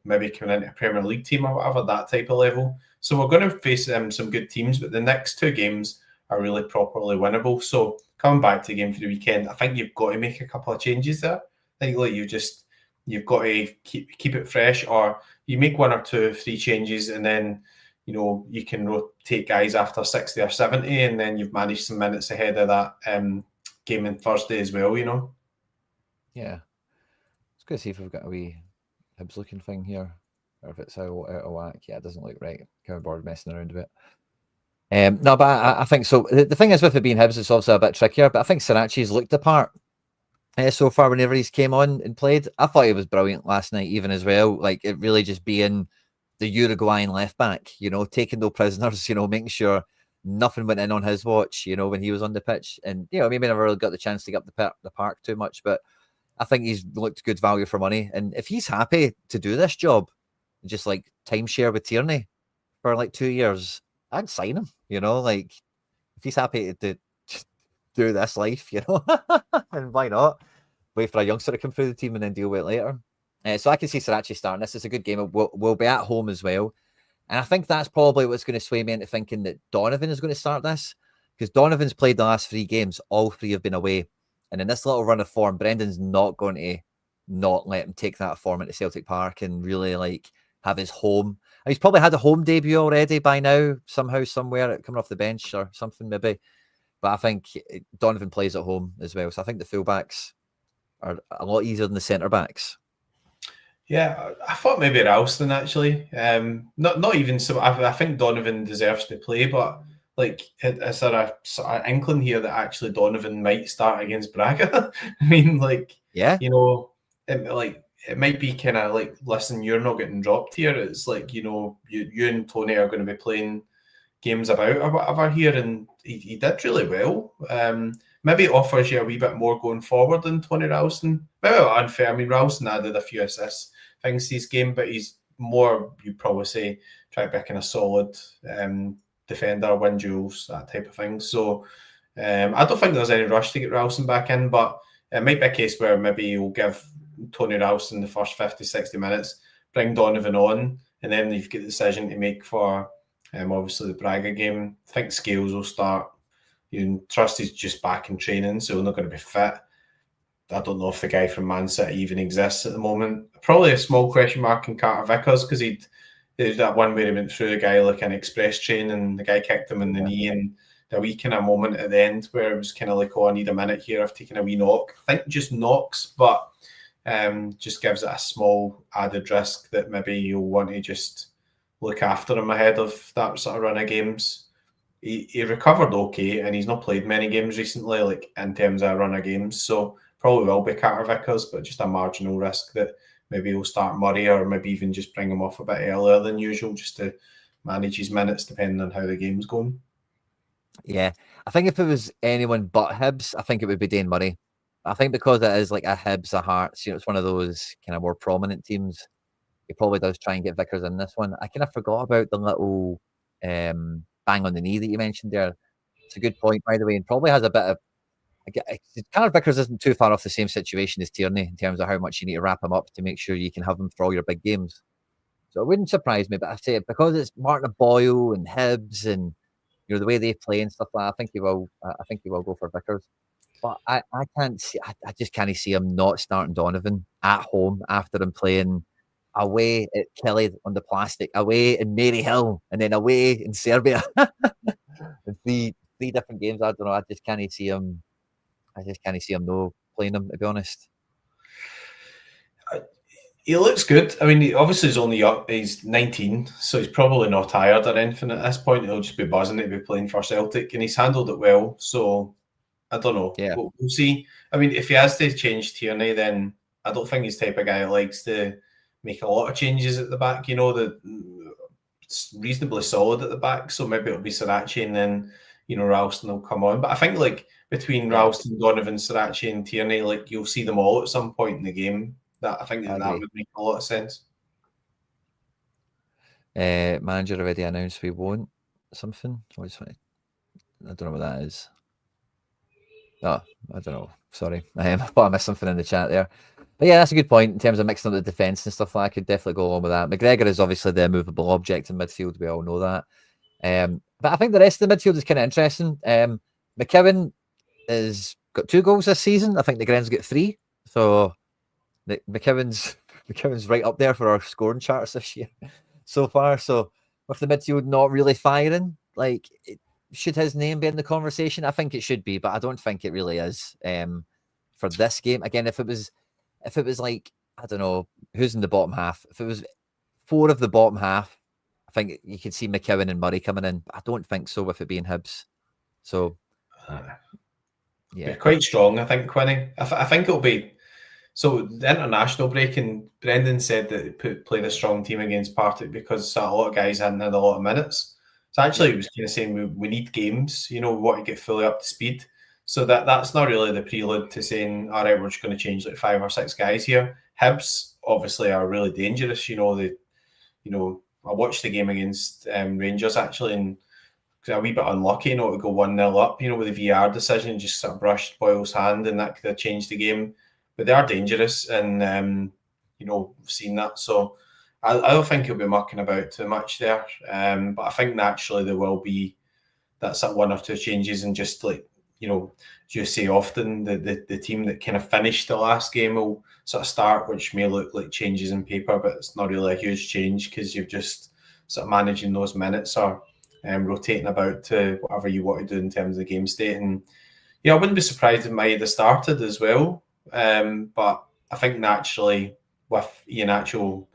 maybe coming into a Premier League team or whatever, that type of level. So we're going to face some good teams, but the next two games are really properly winnable. So coming back to the game for the weekend, I think you've got to make a couple of changes there. I think like you've got to keep it fresh, or you make one or two, three changes, and then you can rotate guys after 60 or 70, and then you've managed some minutes ahead of that game on Thursday as well. Yeah, it's good to see if we've got a wee Hibs looking thing here, or if it's out of whack. Yeah, it doesn't look right. Kind of bored messing around a bit. No, but I think so. The thing is with it being Hibs, it's also a bit trickier. But I think Srirachi's looked the part so far whenever he's came on and played. I thought he was brilliant last night, even as well. Like it really just being the Uruguayan left back, taking no prisoners, making sure nothing went in on his watch, when he was on the pitch. And maybe never really got the chance to get up the park too much, but I think he's looked good value for money. And if he's happy to do this job, just like timeshare with Tierney for like 2 years, I'd sign him, like if he's happy to do this life, and why not wait for a youngster to come through the team and then deal with it later. So I can see Srirachi starting this. It's a good game. We'll be at home as well. And I think that's probably what's going to sway me into thinking that Donovan is going to start this, because Donovan's played the last 3 games. All 3 have been away. And in this little run of form, Brendan's not going to not let him take that form into Celtic Park and really like have his home. He's probably had a home debut already by now, somehow, somewhere, coming off the bench or something maybe. But I think Donovan plays at home as well. So I think the fullbacks are a lot easier than the centre-backs. Yeah, I thought maybe Ralston actually. Not even so. I think Donovan deserves to play, but like, is there a sort of inkling here that actually Donovan might start against Braga? I mean, like, yeah, it might be kind of like, listen, you're not getting dropped here. It's like, you and Tony are going to be playing games about or whatever here, and he did really well. Maybe it offers you a wee bit more going forward than Tony Ralston. Maybe unfair. I mean, Ralston added a few assists things to his game, but he's more, you'd probably say, try to be a kind of solid defender, win duels, that type of thing. So I don't think there's any rush to get Ralston back in, but it might be a case where maybe you'll give Tony Ralston the first 50, 60 minutes, bring Donovan on, and then you've got the decision to make for obviously the Braga game. I think Scales will start. You can trust he's just back in training, so he's not going to be fit. I don't know if the guy from Man City even exists at the moment. Probably a small question mark in Carter Vickers, because he did that one where he went through the guy like an express train and the guy kicked him in the knee, and the wee kind of moment at the end where it was kind of like, oh, I need a minute here, I've taken a wee knock. I think just knocks, but just gives it a small added risk that maybe you'll want to just look after him ahead of that sort of run of games. He recovered okay, and he's not played many games recently, like in terms of a run of games, so probably will be Carter Vickers, but just a marginal risk that maybe he'll start Murray, or maybe even just bring him off a bit earlier than usual just to manage his minutes depending on how the game's going. Yeah, I think if it was anyone but Hibs, I think it would be Dane Murray. I think because it is like a Hibs, a Hearts, it's one of those kind of more prominent teams. He probably does try and get Vickers in this one. I kind of forgot about the little bang on the knee that you mentioned there. It's a good point, by the way, and probably has a bit of. Carter Vickers isn't too far off the same situation as Tierney in terms of how much you need to wrap him up to make sure you can have him for all your big games. So it wouldn't surprise me, but I say it because it's Martin Boyle and Hibs and the way they play and stuff like that. I think he will. I think he will go for Vickers. But I can't see. I just can't see him not starting Donovan at home after him playing away at Kelly on the plastic, away in Maryhill, and then away in Serbia. three different games. I don't know. I just can't see him. I just can't see him no playing them, to be honest. He looks good. I mean, obviously he's only up. He's 19, so he's probably not tired or anything at this point. He'll just be buzzing to be playing for Celtic, and he's handled it well. So I don't know. Yeah, We'll see. I mean, if he has to change Tierney, then I don't think he's the type of guy that likes to make a lot of changes at the back. You know, it's reasonably solid at the back, so maybe it'll be Sorare and then Ralston will come on. But I think like between Ralston, Donovan, Sorare, and Tierney, like you'll see them all at some point in the game. I think that would make a lot of sense. Manager already announced we won't something. I don't know what that is. Oh, I don't know. Sorry. I thought I missed something in the chat there. But yeah, that's a good point in terms of mixing up the defence and stuff. I could definitely go along with that. McGregor is obviously the immovable object in midfield. We all know that. But I think the rest of the midfield is kind of interesting. McKeown has got 2 goals this season. I think the Gren's got 3. So McKeown's right up there for our scoring charts this year so far. So with the midfield not really firing, like, should his name be in the conversation? I think it should be, but I don't think it really is for this game. Again, if it was like, I don't know, who's in the bottom half? If it was 4 of the bottom half, I think you could see McKeown and Murray coming in. But I don't think so with it being Hibs. So, yeah, quite strong, I think, Quinny. I think it'll be. So the international break, and Brendan said that they played a strong team against Partick because a lot of guys hadn't had a lot of minutes. So actually, he was kind of saying we need games. We want to get fully up to speed. So that's not really the prelude to saying, all right, we're just going to change like 5 or 6 guys here. Hibs obviously are really dangerous. I watched the game against Rangers actually, and a wee bit unlucky, to go 1-0 up, with the VR decision, just sort of brushed Boyle's hand, and that could have changed the game. But they are dangerous, and we've seen that. So I don't think he'll be mucking about too much there. But I think naturally there will be that sort of 1 or 2 changes, and just like, as you say often, the team that kind of finished the last game will sort of start, which may look like changes in paper, but it's not really a huge change because you're just sort of managing those minutes or rotating about to whatever you want to do in terms of the game state. And I wouldn't be surprised if Maeda started as well. But I think naturally with Iheanacho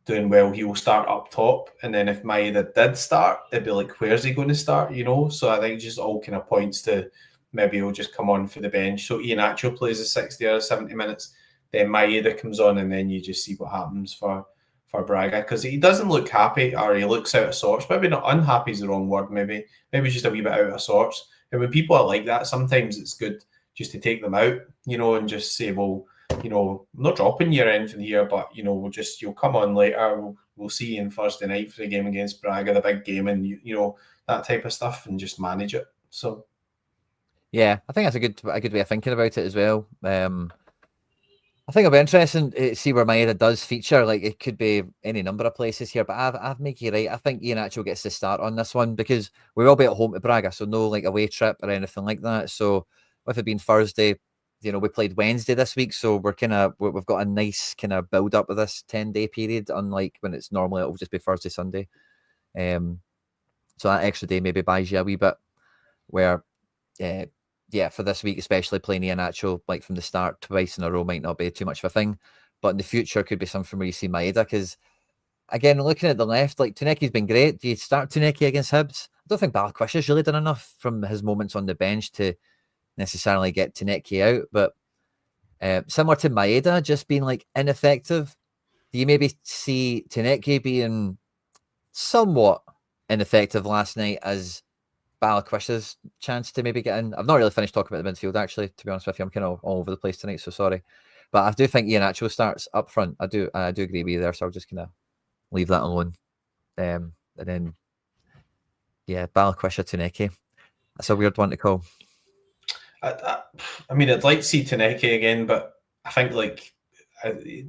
doing well, he will start up top, and then if Maeda did start, it'd be like, where's he going to start? So I think it just all kind of points to maybe he'll just come on for the bench. So Iheanacho plays the 60 or 70 minutes, then Maeda comes on, and then you just see what happens for Braga, because he doesn't look happy, or he looks out of sorts. Maybe not unhappy is the wrong word. Maybe just a wee bit out of sorts. And when people are like that, sometimes it's good just to take them out, and just say, well, I'm not dropping you or anything here, but you'll come on later. We'll see you on Thursday night for the game against Braga, the big game, and that type of stuff, and just manage it. So, yeah, I think that's a good way of thinking about it as well. I think it'll be interesting to see where Maeda does feature. Like, it could be any number of places here, but I've make you right. I think Iheanacho gets the start on this one because we will be at home to Braga, so no like away trip or anything like that. So with it being Thursday, we played Wednesday this week, so we've got a nice kind of build up of this 10-day period, unlike when it's normally it'll just be Thursday, Sunday. So that extra day maybe buys you a wee bit where, for this week, especially playing Iheanacho like from the start twice in a row might not be too much of a thing, but in the future could be something where you see Maeda, because again, looking at the left, like Tuneki's been great. Do you start Tuneki against Hibs? I don't think Balakwisha's really done enough from his moments on the bench to necessarily get Tuneki out, but similar to Maeda just being like ineffective, do you maybe see Tuneki being somewhat ineffective last night as Balakwisha's chance to maybe get in? I've not really finished talking about the midfield, actually, to be honest with you. I'm kind of all over the place tonight, so sorry. But I do think Iheanacho starts up front. I do agree with you there, so I'll just kind of leave that alone. And then, Balakwisha Tuneki. That's a weird one to call. I mean, I'd like to see Tuneki again, but I think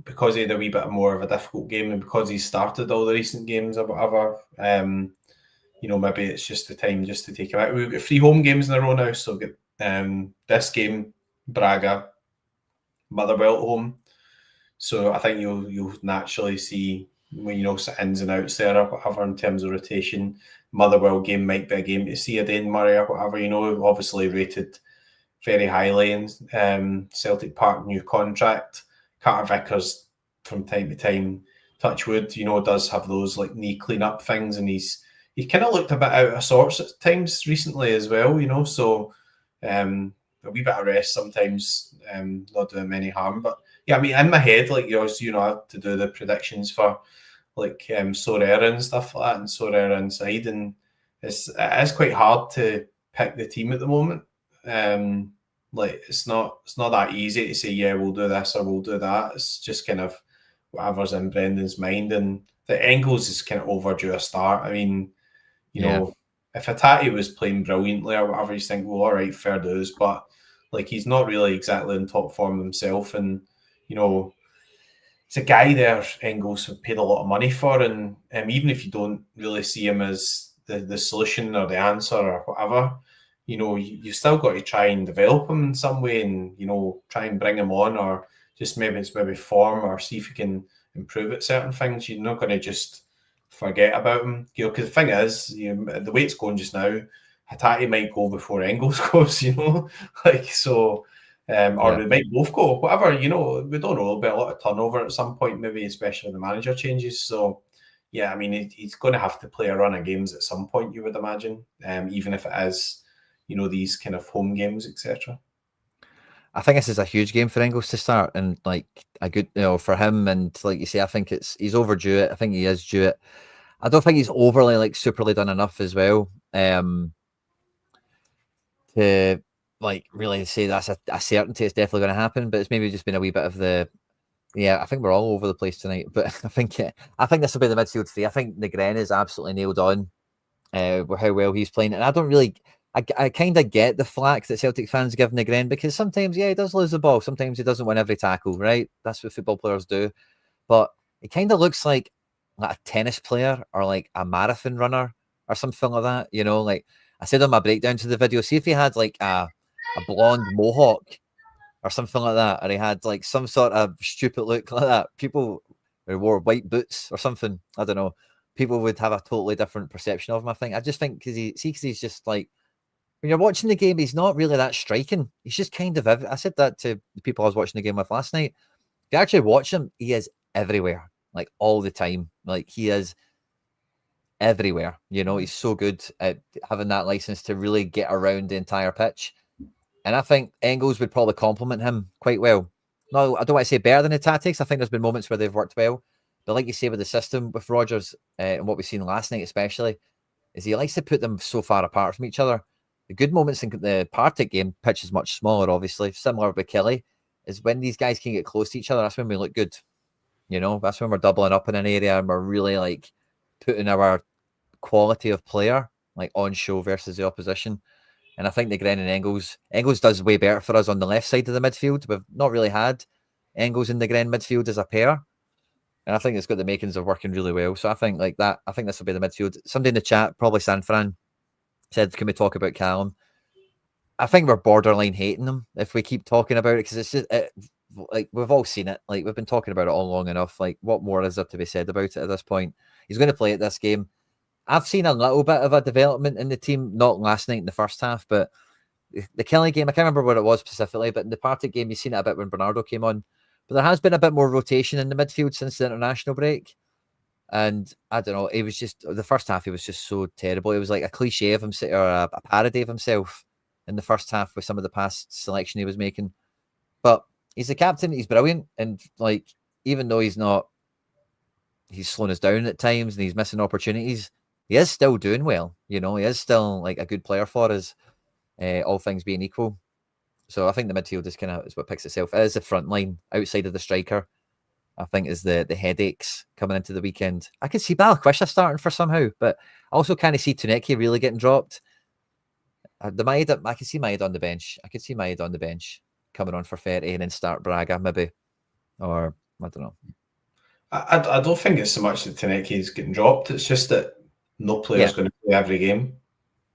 because he had a wee bit more of a difficult game, and because he started all the recent games or whatever, maybe it's just the time just to take him out. We've got 3 home games in a row now, so we've got this game, Braga, Motherwell at home, So I think you'll naturally see ins and outs there or whatever in terms of rotation. Motherwell game might be a game to see Adain Murray or whatever. Obviously rated very highly in Celtic Park, new contract. Carter Vickers from time to time, touch wood, does have those like knee clean-up things, and he kind of looked a bit out of sorts at times recently as well, so a wee bit of rest sometimes not doing any harm. But yeah, I mean, in my head, like yours, I had to do the predictions for like Sorare and stuff like that, and Sorare inside, and it is quite hard to pick the team at the moment. Like it's not that easy to say, yeah, we'll do this or we'll do that. It's just kind of whatever's in Brendan's mind, and the Engels is kind of overdue a start. I mean, if Hatate was playing brilliantly or whatever, you think, well, all right, fair dues, but like he's not really exactly in top form himself, and it's a guy there Engels have paid a lot of money for, and even if you don't really see him as the solution or the answer or whatever, you still got to try and develop him in some way, and try and bring him on, or just maybe form, or see if you can improve at certain things. You're not going to just forget about him, because the thing is, the way it's going just now, Hatate might go before Engels goes, like so. Or they might both go, whatever, we don't know. There'll be a lot of turnover at some point, maybe, especially when the manager changes. So, yeah, I mean, he's going to have to play a run of games at some point, you would imagine, even if it is, these kind of home games, etc. I think this is a huge game for Engels to start, and like a good, for him. And like you say, I think he's overdue it. I think he is due it. I don't think he's overly superly done enough as well to like really say that's a certainty it's definitely going to happen. But it's maybe just been a wee bit of the I think we're all over the place tonight. But I think this will be the midfield three. I think Negren is absolutely nailed on with how well he's playing, and I don't really. I kind of get the flack that Celtic fans give Negren, because sometimes, he does lose the ball. Sometimes he doesn't win every tackle, right? That's what football players do. But it kind of looks like a tennis player or like a marathon runner or something like that. Like I said on my breakdown to the video, see if he had like a blonde mohawk or something like that, or he had like some sort of stupid look like that. People who wore white boots or something, I don't know. People would have a totally different perception of him, I think. I just think because he's just like, when you're watching the game, he's not really that striking. He's just kind of, I said that to the people I was watching the game with last night. If you actually watch him, he is everywhere, like all the time. Like he is everywhere. He's so good at having that license to really get around the entire pitch. And I think Engels would probably complement him quite well. No, I don't want to say better than the tactics. I think there's been moments where they've worked well. But like you say, with the system, with Rodgers, and what we've seen last night especially, is he likes to put them so far apart from each other. The good moments in the Partick game, pitch is much smaller, obviously, similar with Kelly, is when these guys can get close to each other. That's when we look good. That's when we're doubling up in an area and we're really like putting our quality of player like on show versus the opposition. And I think Negren and Engels does way better for us on the left side of the midfield. We've not really had Engels and Negren midfield as a pair. And I think it's got the makings of working really well. So I think like that, I think this will be the midfield. Somebody in the chat, probably Sanfran, said, can we talk about Callum? I think we're borderline hating him if we keep talking about it, because it's just like we've all seen it. Like we've been talking about it all long enough. Like what more is there to be said about it at this point? He's going to play at this game. I've seen a little bit of a development in the team, not last night in the first half, but the Kelly game, I can't remember what it was specifically, but in the Partick game, you've seen it a bit when Bernardo came on. But there has been a bit more rotation in the midfield since the international break. And I don't know, it was just, the first half, he was just so terrible. It was like a cliche of himself, or a parody of himself in the first half with some of the past selection he was making. But he's the captain, he's brilliant. And like, even though he's slowing us down at times and he's missing opportunities, he is still doing well. He is still like a good player for us, all things being equal. So I think the midfield is what picks itself. It is the front line outside of the striker, I think, is the headaches coming into the weekend. I could see Balakwisha starting for somehow, but I also kind of see Tuneki really getting dropped. The Maeda, I can see Maeda on the bench. I could see Maeda on the bench coming on for 30 and then start Braga maybe, or I don't know. I don't think it's so much that Tuneki is getting dropped. It's just that no player is going to play every game.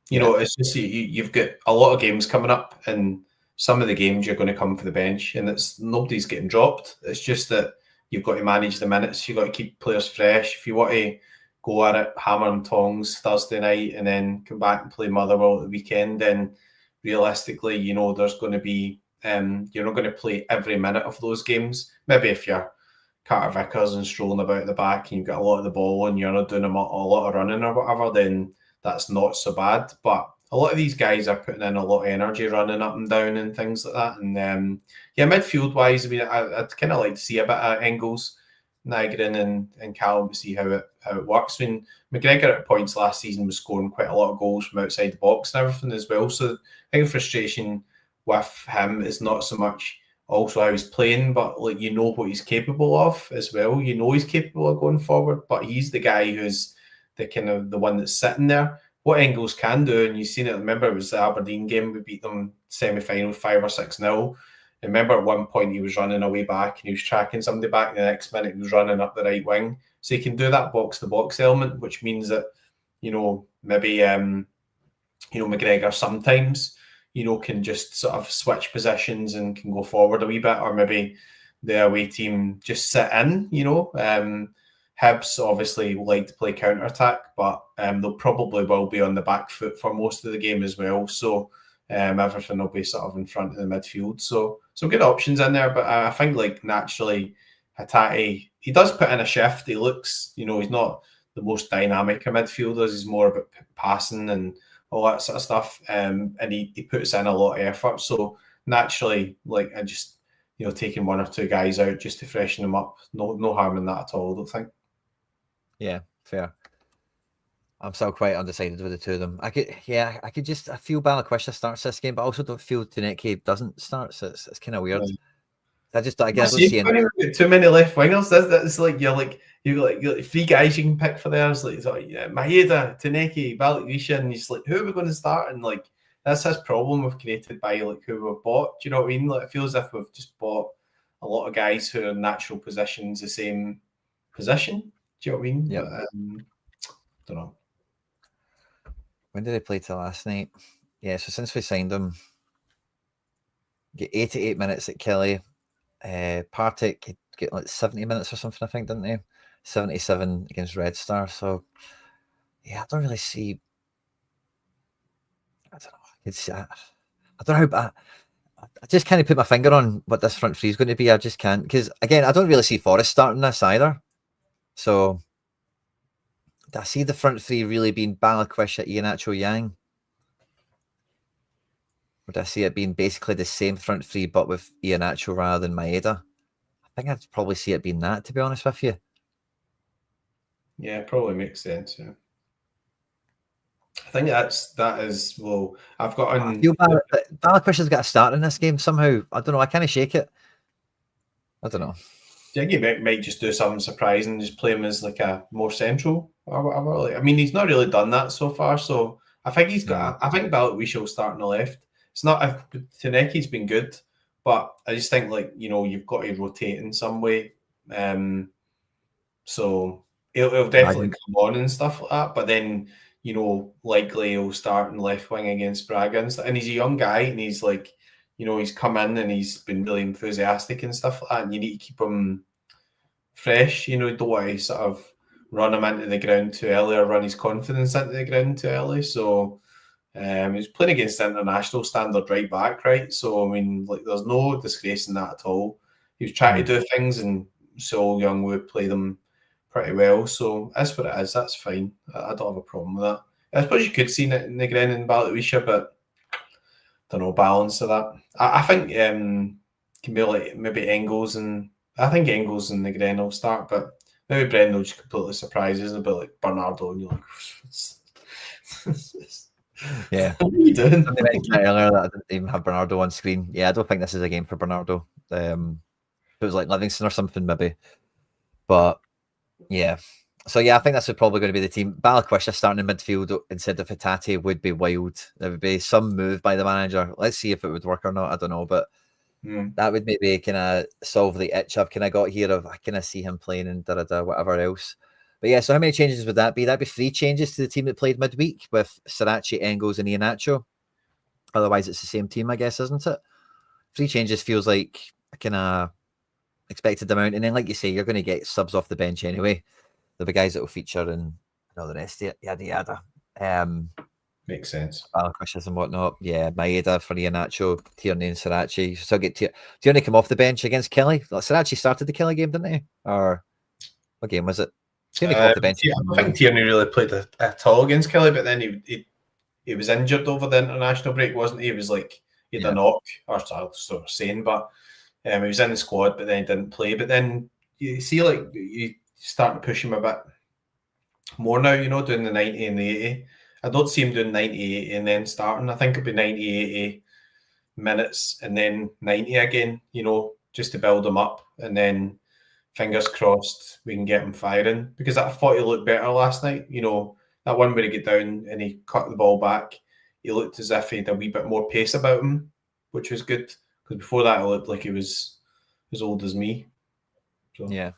It's just you've got a lot of games coming up, and some of the games you're going to come for the bench, and it's nobody's getting dropped. It's just that you've got to manage the minutes. You've got to keep players fresh. If you want to go at it, hammer and tongs Thursday night, and then come back and play Motherwell at the weekend, then realistically, you know, there's going to be you're not going to play every minute of those games. Maybe if you're Carter Vickers and strolling about at the back and you've got a lot of the ball and you're not doing a lot of running or whatever, then that's not so bad. But a lot of these guys are putting in a lot of energy running up and down and things like that. And midfield wise, I mean, I'd kind of like to see a bit of Engels, Nygren and Callum to see how it works. I mean, McGregor at points last season was scoring quite a lot of goals from outside the box and everything as well. So I think the frustration with him is not so much also how he's playing, but like, you know what he's capable of as well. You know he's capable of going forward, but he's the guy who's the kind of the one that's sitting there. What Engels can do, and you've seen it, remember it was the Aberdeen game, we beat them semi-final 5 or 6-0. Remember at one point he was running away back and he was tracking somebody back, the next minute he was running up the right wing. So he can do that box-to-box element, which means that, you know, maybe McGregor sometimes, you know, can just sort of switch positions and can go forward a wee bit, or maybe the away team just sit in, you know. Hibs obviously like to play counter-attack, but they'll probably will be on the back foot for most of the game as well. So everything will be sort of in front of the midfield. So some good options in there, but I think like naturally Hatate, he does put in a shift. He looks, you know, he's not the most dynamic of midfielders. He's more about passing and all that sort of stuff. And he puts in a lot of effort. So naturally, like, I just, you know, taking one or two guys out just to freshen them up, no harm in that at all, I don't think. Yeah, fair. I'm still quite undecided with the two of them. I feel Balikwisha starts this game, but I also don't feel Tuneki doesn't start. So it's kind of weird. I guess too many left wingers. That's like you've got 3 guys you can pick for there. It's like Maeda, Tuneki, Balikwisha, and you're like, who are we going to start? And like that's his problem we've created by like who we've bought. Do you know what I mean? Like it feels as if we've just bought a lot of guys who are in natural positions, the same position. Do you know what I mean? Yeah. Don't know. When did they play till last night? Yeah, so since we signed him, get 88 minutes at Kelly. Partick get like 70 minutes or something, I think, didn't they? 77 against Red Star. So yeah, I don't really see. I don't know. I don't know how. I just can't put my finger on what this front three is going to be. I just can't, because again, I don't really see Forrest starting this either. So do I see the front three really being Balikwisha, Iheanacho, Yang? Or do I see it being basically the same front three but with Iheanacho rather than Maeda? I think I'd probably see it being that, to be honest with you. Yeah, probably makes sense. Yeah. I think that is well. I've got. I feel Balikwisha's got a start in this game somehow. I don't know. I kind of shake it. I don't know. Do you think he might just do something surprising, just play him as like a more central or whatever? Like, I mean, he's not really done that so far. So I think he's got. I think Balikwisha will start on the left. It's not. Taneki's been good, but I just think like you've got to rotate in some way. So he'll definitely come on and stuff like that. But then likely he'll start in left wing against Braga and he's a young guy and he's like. He's come in and he's been really enthusiastic and stuff like that, and you need to keep him fresh. You don't want to sort of run him into the ground too early or run his confidence into the ground too early. So he's playing against international standard right back, right? So, I mean, like, there's no disgrace in that at all. He was trying to do things and so Young would play them pretty well. So that's what it is. That's fine. I don't have a problem with that. I suppose you could see Nygren and Balikwisha, but don't know, balance of that. I think can be like maybe Engels and I think Engels and Nygren will start, but maybe Brendan will just completely surprise us a bit like Bernardo and you're like, yeah. What are you doing? Something mentioned earlier that I didn't even have Bernardo on screen. Yeah, I don't think this is a game for Bernardo. It was like Livingston or something maybe, but yeah. So yeah, I think that's probably going to be the team. Balikwisha starting in midfield instead of Hatate would be wild. There would be some move by the manager. Let's see if it would work or not. I don't know, but that would maybe kind of solve the itch I've kind of got here of I kind of see him playing and whatever else. But yeah, so how many changes would that be? That'd be 3 changes to the team that played midweek with Sorare, Engels, and Iheanacho. Otherwise, it's the same team, I guess, isn't it? 3 changes feels like a kind of expected amount. And then, like you say, you're going to get subs off the bench anyway. There'll be guys that will feature and all the rest of it, yada yada. Makes sense. Wishes and whatnot. Yeah, Maeda for Iheanacho, Tierney and Sorare. You still get Tierney come off the bench against Kelly. Like, Sorare started the Kelly game, didn't he? Or what game was it? Tierney come off the bench. I think Tierney really played at all against Kelly, but then he was injured over the international break, wasn't he? He was like, he had a knock, or sort of saying, but he was in the squad, but then he didn't play. But then you see, like, you start to push him a bit more now, you know, doing the 90 and the 80. I don't see him doing 90 and then starting. I think it'll be 90, 80 minutes and then 90 again, you know, just to build him up. And then fingers crossed we can get him firing, because I thought he looked better last night. You know, that one where he get down and he cut the ball back, he looked as if he had a wee bit more pace about him, which was good, because before that it looked like he was as old as me. So. Yeah.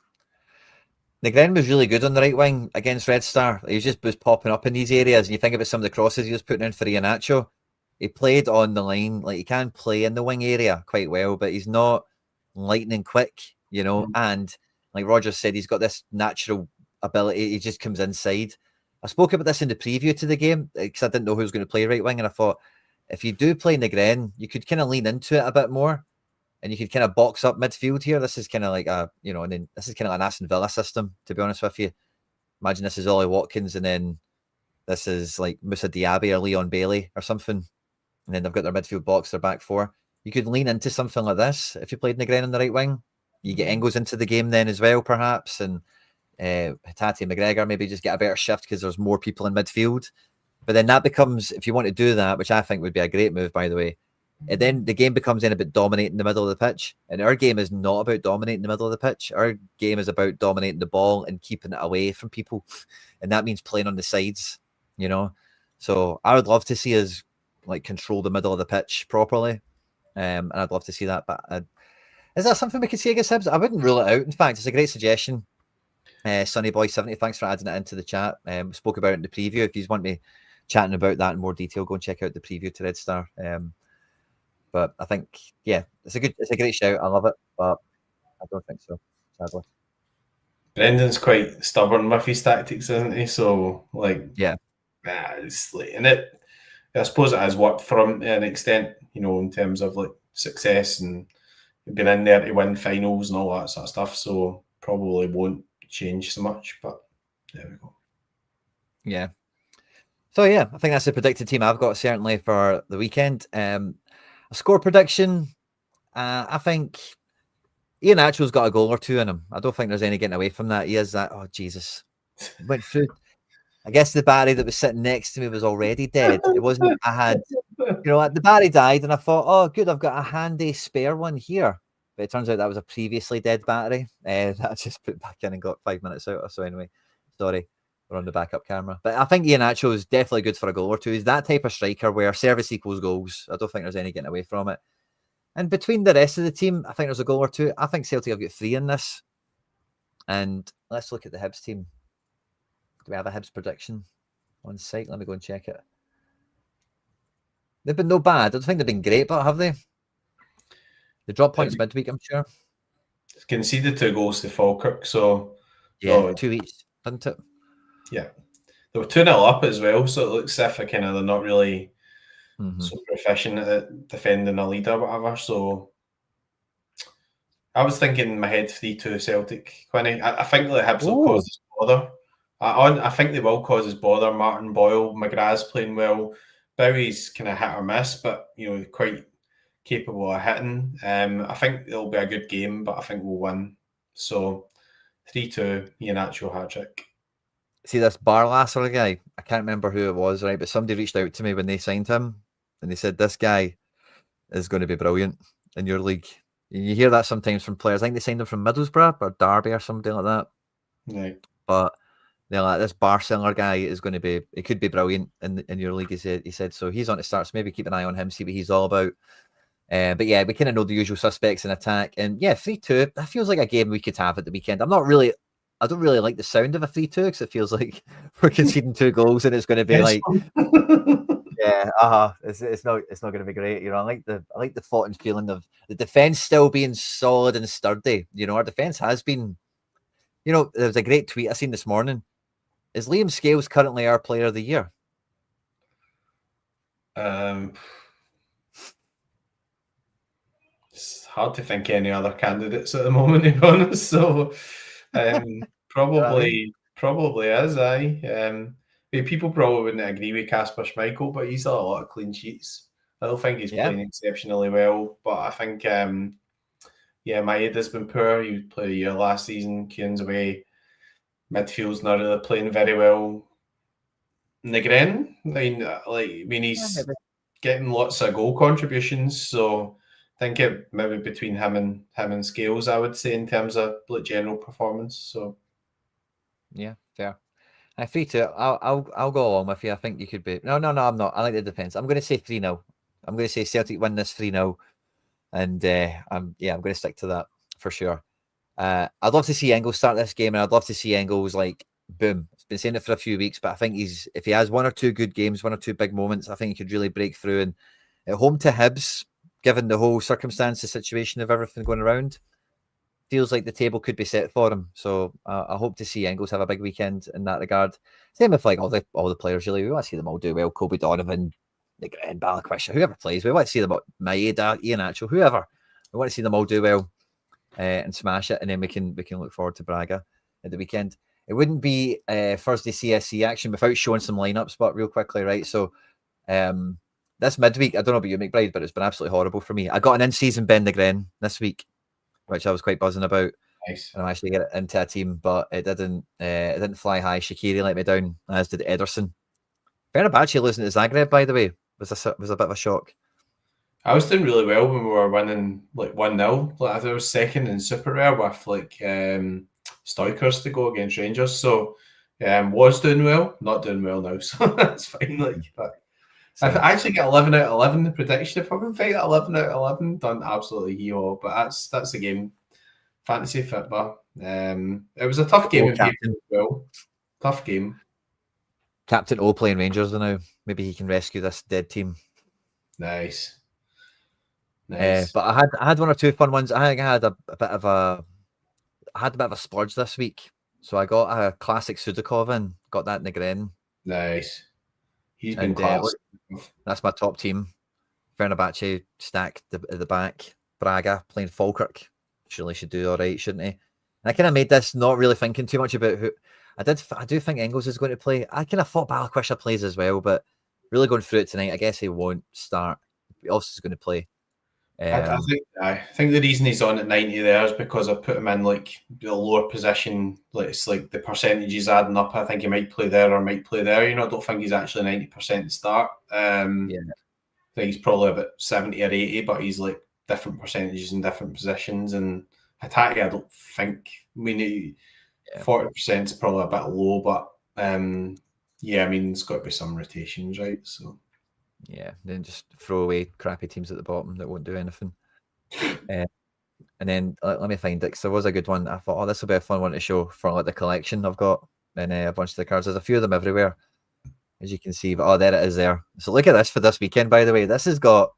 Negren was really good on the right wing against Red Star. He was popping up in these areas. And you think about some of the crosses he was putting in for Iheanacho. He played on the line. Like, he can play in the wing area quite well, but he's not lightning quick, you know. And like Roger said, he's got this natural ability. He just comes inside. I spoke about this in the preview to the game because I didn't know who was going to play right wing. And I thought, if you do play Negren, you could kind of lean into it a bit more. And you could kind of box up midfield here. This is kind of like and then this is kind of like an Aston Villa system, to be honest with you. Imagine this is Ollie Watkins, and then this is like Moussa Diaby or Leon Bailey or something. And then they've got their midfield box, their back four. You could lean into something like this if you played Negren on the right wing. You get Engels into the game then as well, perhaps. And Hatate and McGregor maybe just get a better shift because there's more people in midfield. But then that becomes, if you want to do that, which I think would be a great move, by the way, and then the game becomes then about dominating the middle of the pitch. And our game is not about dominating the middle of the pitch. Our game is about dominating the ball and keeping it away from people. And that means playing on the sides, you know. So I would love to see us like control the middle of the pitch properly. And I'd love to see that. But is that something we could see against Hibs? I wouldn't rule it out. In fact, it's a great suggestion. Sunny Boy 70, thanks for adding it into the chat. We spoke about it in the preview. If you want me chatting about that in more detail, go and check out the preview to Red Star. But I think, yeah, it's a great shout. I love it, but I don't think so, sadly. Brendan's quite stubborn with his tactics, isn't he? So, like, it's like, and I suppose it has worked for him to an extent, you know, in terms of like success and being in there to win finals and all that sort of stuff. So probably won't change so much, but there we go. Yeah. So yeah, I think that's the predicted team I've got certainly for the weekend. A score prediction, I think Iheanacho's got a goal or two in him. I don't think there's any getting away from that. He is that. Oh Jesus, went through. I guess the Barry that was sitting next to me was already dead. It wasn't. I had, you know, the Barry died, and I thought, oh, good, I've got a handy spare one here. But it turns out that was a previously dead battery that I just put back in and got 5 minutes out. So anyway, sorry, we're on the backup camera. But I think Iheanacho is definitely good for a goal or two. He's that type of striker where service equals goals. I don't think there's any getting away from it. And between the rest of the team, I think there's a goal or two. I think Celtic have got 3 in this. And let's look at the Hibs team. Do we have a Hibs prediction on site? Let me go and check it. They've been no bad. I don't think they've been great, but have they? They dropped points midweek, I'm sure. Conceded 2 goals to Falkirk, so... Yeah, 2 each, didn't it? Yeah. They were 2-0 up as well, so it looks as if they're not really super efficient at defending a lead or whatever, so... I was thinking in my head 3-2 Celtic, Quinny. I think the Hibs will cause us bother. I think they will cause us bother. Martin Boyle, McGrath's playing well. Bowie's kind of hit or miss, but, you know, quite capable of hitting. I think it'll be a good game, but I think we'll win. So 3-2, Iheanacho hat-trick. See this Barlasser guy? I can't remember who it was, right? But somebody reached out to me when they signed him, and they said, this guy is going to be brilliant in your league. You hear that sometimes from players. I think they signed him from Middlesbrough or Derby or something like that. Right. But they're like, this Barcelona guy is going to be, it could be brilliant in your league, he said. So he's on to start, so maybe keep an eye on him, see what he's all about. But yeah, we kind of know the usual suspects in attack. And yeah, 3-2, that feels like a game we could have at the weekend. I don't really like the sound of a 3-2 because it feels like we're conceding 2 goals and it's going to be like Yeah, it's not going to be great. You know, I like the thought and feeling of the defense still being solid and sturdy. You know, our defense has been. You know, there was a great tweet I seen this morning. Is Liam Scales currently our player of the year? It's hard to think any other candidates at the moment, to be honest. So, probably is. People probably wouldn't agree with Kasper Schmeichel, but he's got a lot of clean sheets. I don't think he's playing exceptionally well, but I think, Maeda's been poor. He played a year last season. Kieran's away. Midfield's not really playing very well. Negren, he's getting lots of goal contributions, so I think it maybe between him and Scales, I would say, in terms of general performance. So yeah, fair. I free to. I'll go along with you. I think you could be. No, I'm not. I like the defense. I'm going to say 3-0. I'm going to say Celtic win this 3-0, and I'm going to stick to that for sure. I'd love to see Engels start this game, and I'd love to see Engels boom. I've been saying it for a few weeks, but I think if he has one or two good games, one or two big moments, I think he could really break through. And at home to Hibs, given the whole circumstance, the situation of everything going around, feels like the table could be set for him. So I hope to see Engels have a big weekend in that regard. Same with all the players really. We want to see them all do well. Kobe Donovan, and Balikwisha, whoever plays. We want to see them Maeda, Iheanacho, whoever. We want to see them all do well and smash it, and then we can look forward to Braga at the weekend. It wouldn't be Thursday CSC action without showing some lineups, but real quickly, right? So this midweek, I don't know about you, McBride, but it's been absolutely horrible for me. I got an in-season Ben Negren this week, which I was quite buzzing about. Nice. And I actually get it into a team, but it didn't fly high. Shaqiri let me down, as did Ederson. Fenerbahce losing to Zagreb, by the way, was a bit of a shock. I was doing really well when we were winning 1-0. I think I was second in Super Rare with Stoikers to go against Rangers. So was doing well, not doing well now. So that's fine. I actually get 11 out of 11 the prediction. If I can fight at 11 out of 11, done absolutely hero. But that's the game. Fantasy football. It was a tough game as well. Tough game. Captain O playing Rangers now. Maybe he can rescue this dead team. Nice. But I had one or two fun ones. I think I had a bit of a splurge this week. So I got a classic Sudakov in. Got that Negren. Nice. He's been class. That's my top team. Fenerbahce stacked at the back. Braga playing Falkirk. Surely should do all right, shouldn't he? And I kind of made this not really thinking too much about who. I do think Engels is going to play. I kind of thought Balikwisha plays as well, but really going through it tonight, I guess he won't start. He also is going to play. I think the reason he's on at 90 there is because I put him in the lower position. It's the percentages adding up. I think he might play there or might play there. I don't think he's actually 90% start. I think he's probably about 70 or 80, but he's different percentages in different positions. And attacking, I don't think we need 40% is probably a bit low, but there's got to be some rotations, right? So. Yeah, then just throw away crappy teams at the bottom that won't do anything. And then let me find it, because there was a good one. I thought, this will be a fun one to show for the collection I've got, and a bunch of the cards. There's a few of them everywhere, as you can see. But there it is there. So look at this for this weekend, by the way. This has got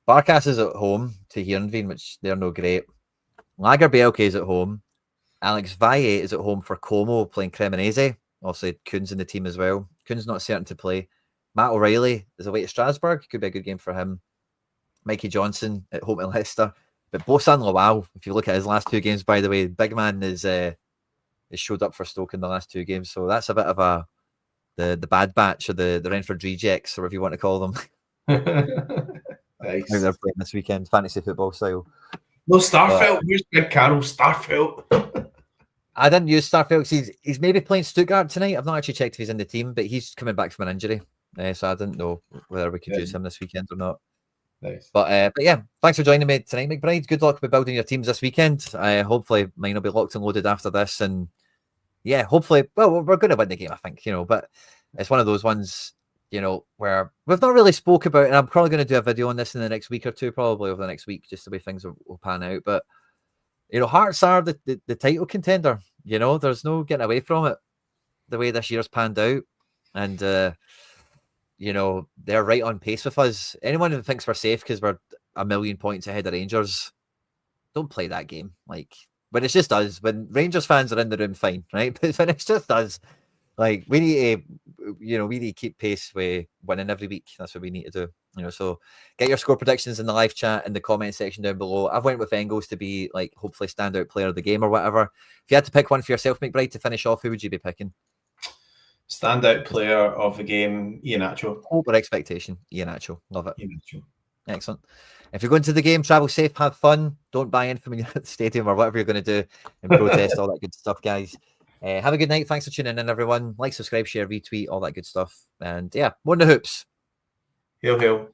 Barkas is at home to Heerenveen, which they're no great. Lager Bielke is at home. Alex Valle is at home for Como playing Cremonese. Obviously, Kuhn's in the team as well. Kuhn's not certain to play. Matt O'Reilly is away to Strasbourg. Could be a good game for him. Mikey Johnson at home to Leicester. But Bosan Lawal, if you look at his last two games, by the way, big man is showed up for Stoke in the last two games. So that's a bit of the bad batch, or the Renford rejects, or whatever you want to call them. Nice. How they're playing this weekend, fantasy football style. No, Starfelt. Where's Big Carol? Starfelt. I didn't use Starfelt. He's maybe playing Stuttgart tonight. I've not actually checked if he's in the team, but he's coming back from an injury. So I didn't know whether we could use him this weekend or not. Nice. But yeah, thanks for joining me tonight, McBride. Good luck with building your teams this weekend. Hopefully mine will be locked and loaded after this. And yeah, hopefully, well, we're going to win the game, I think, but it's one of those ones, where we've not really spoke about, and I'm probably going to do a video on this in the next week or two, probably over the next week, just the way things will pan out. But, Hearts are the title contender. There's no getting away from it, the way this year's panned out. And you know, they're right on pace with us. Anyone who thinks we're safe because we're a million points ahead of Rangers, don't play that game. Like, when it's just us, when Rangers fans are in the room, fine, right? But when it's just us, like, we need to, you know, we need to keep pace with winning every week. That's what we need to do. You know, so get your score predictions in the live chat in the comment section down below. I've went with Engels to be like hopefully standout player of the game or whatever. If you had to pick one for yourself, McBride, to finish off, who would you be picking? Standout player of the game, Iheanacho. Hope or expectation, Iheanacho. Love it. Iheanacho. Excellent. If you're going to the game, travel safe, have fun. Don't buy in from the stadium or whatever you're going to do and protest, all that good stuff, guys. Have a good night. Thanks for tuning in, everyone. Like, subscribe, share, retweet, all that good stuff. And yeah, more in the hoops. Hail, hail.